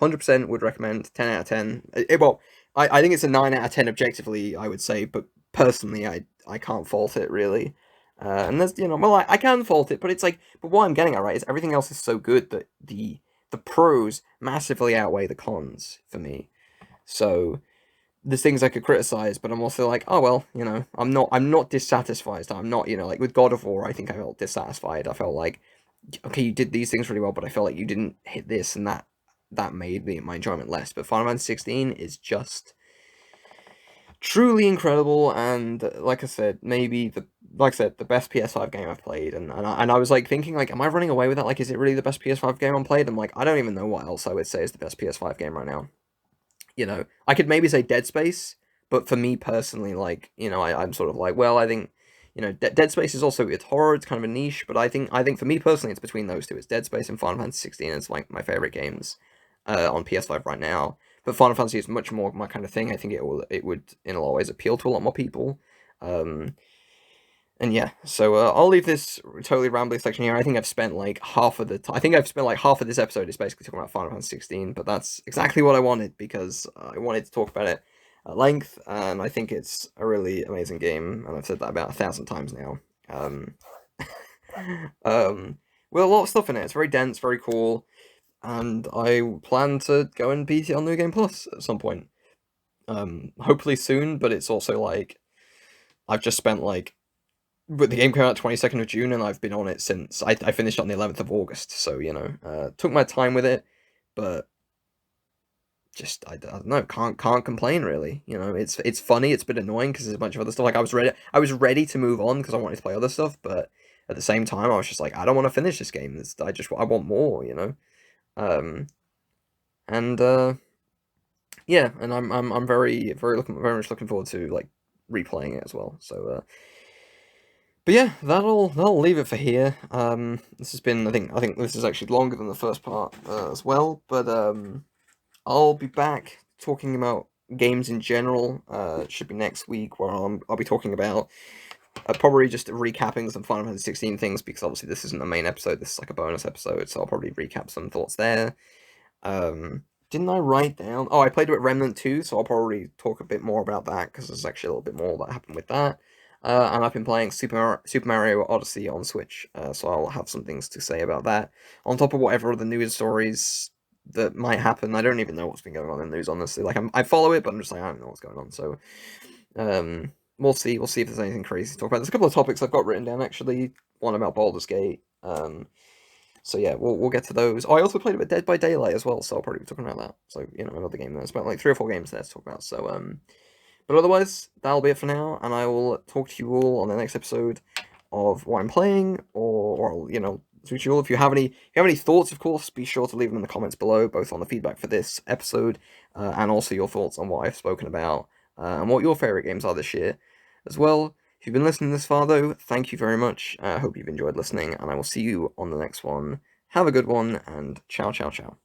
100% would recommend. 10 out of 10. Well, I think it's a 9 out of 10 objectively, I would say, but personally, I can't fault it really. And there's, well, I can fault it, but it's like, but what I'm getting at, right, is everything else is so good that the pros massively outweigh the cons for me. So there's things I could criticize, but I'm also like, oh well, I'm not dissatisfied. I'm not, like with God of War, I think I felt dissatisfied. I felt like, okay, you did these things really well, but I felt like you didn't hit this, and that made my enjoyment less. But Final Fantasy 16 is just truly incredible, and like I said, the best PS5 game I've played, and I was like thinking, like, am I running away with that? Like, is it really the best PS5 game I've played? I'm like, I don't even know what else I would say is the best PS5 game right now. I could maybe say Dead Space, but for me personally, like, I'm sort of like, well, I think, Dead Space is also, it's horror, it's kind of a niche, but I think for me personally, it's between those two. It's Dead Space and Final Fantasy 16. It's like my favorite games on PS5 right now. But Final Fantasy is much more my kind of thing. I think it would in a lot of ways appeal to a lot more people. Um, and yeah, so I'll leave this totally rambling section here. I think I've spent like half of the I think I've spent like half of this episode is basically talking about Final Fantasy 16, but that's exactly what I wanted because I wanted to talk about it at length, and I think it's a really amazing game, and I've said that about 1,000 times now. Um, with a lot of stuff in it. It's very dense, very cool, and I plan to go and beat it on New Game Plus at some point. Hopefully soon, but it's also like I've just spent like but the game came out 22nd of June, and I've been on it since I finished on the 11th of August. So took my time with it, but just I don't know, can't complain really. It's funny. It's been annoying because there's a bunch of other stuff. Like I was ready to move on because I wanted to play other stuff, but at the same time I was just like I don't want to finish this game. I want more. Um, and yeah, and I'm very much looking forward to like replaying it as well. So but yeah, that'll leave it for here. This has been I think this is actually longer than the first part as well, but I'll be back talking about games in general. It should be next week where I'll be talking about probably just recapping some Final Fantasy 16 things because obviously this isn't the main episode. This is like a bonus episode, so I'll probably recap some thoughts there. Didn't I write down? Oh, I played with Remnant 2, so I'll probably talk a bit more about that because there's actually a little bit more that happened with that. And I've been playing Super Mario Odyssey on Switch, so I'll have some things to say about that. On top of whatever other news stories that might happen, I don't even know what's been going on in the news, honestly. Like, I follow it, but I'm just like, I don't know what's going on. So, we'll see. We'll see if there's anything crazy to talk about. There's a couple of topics I've got written down, actually. One about Baldur's Gate. So yeah, we'll get to those. Oh, I also played a bit Dead by Daylight as well, so I'll probably be talking about that. So another game there's about like 3 or 4 games there to talk about. So but otherwise that'll be it for now, and I will talk to you all on the next episode of what I'm playing, or speak to you all. If you have any thoughts, of course, be sure to leave them in the comments below, both on the feedback for this episode and also your thoughts on what I've spoken about and what your favorite games are this year as well. If you've been listening this far, though, thank you very much. I hope you've enjoyed listening, and I will see you on the next one. Have a good one, and ciao, ciao, ciao.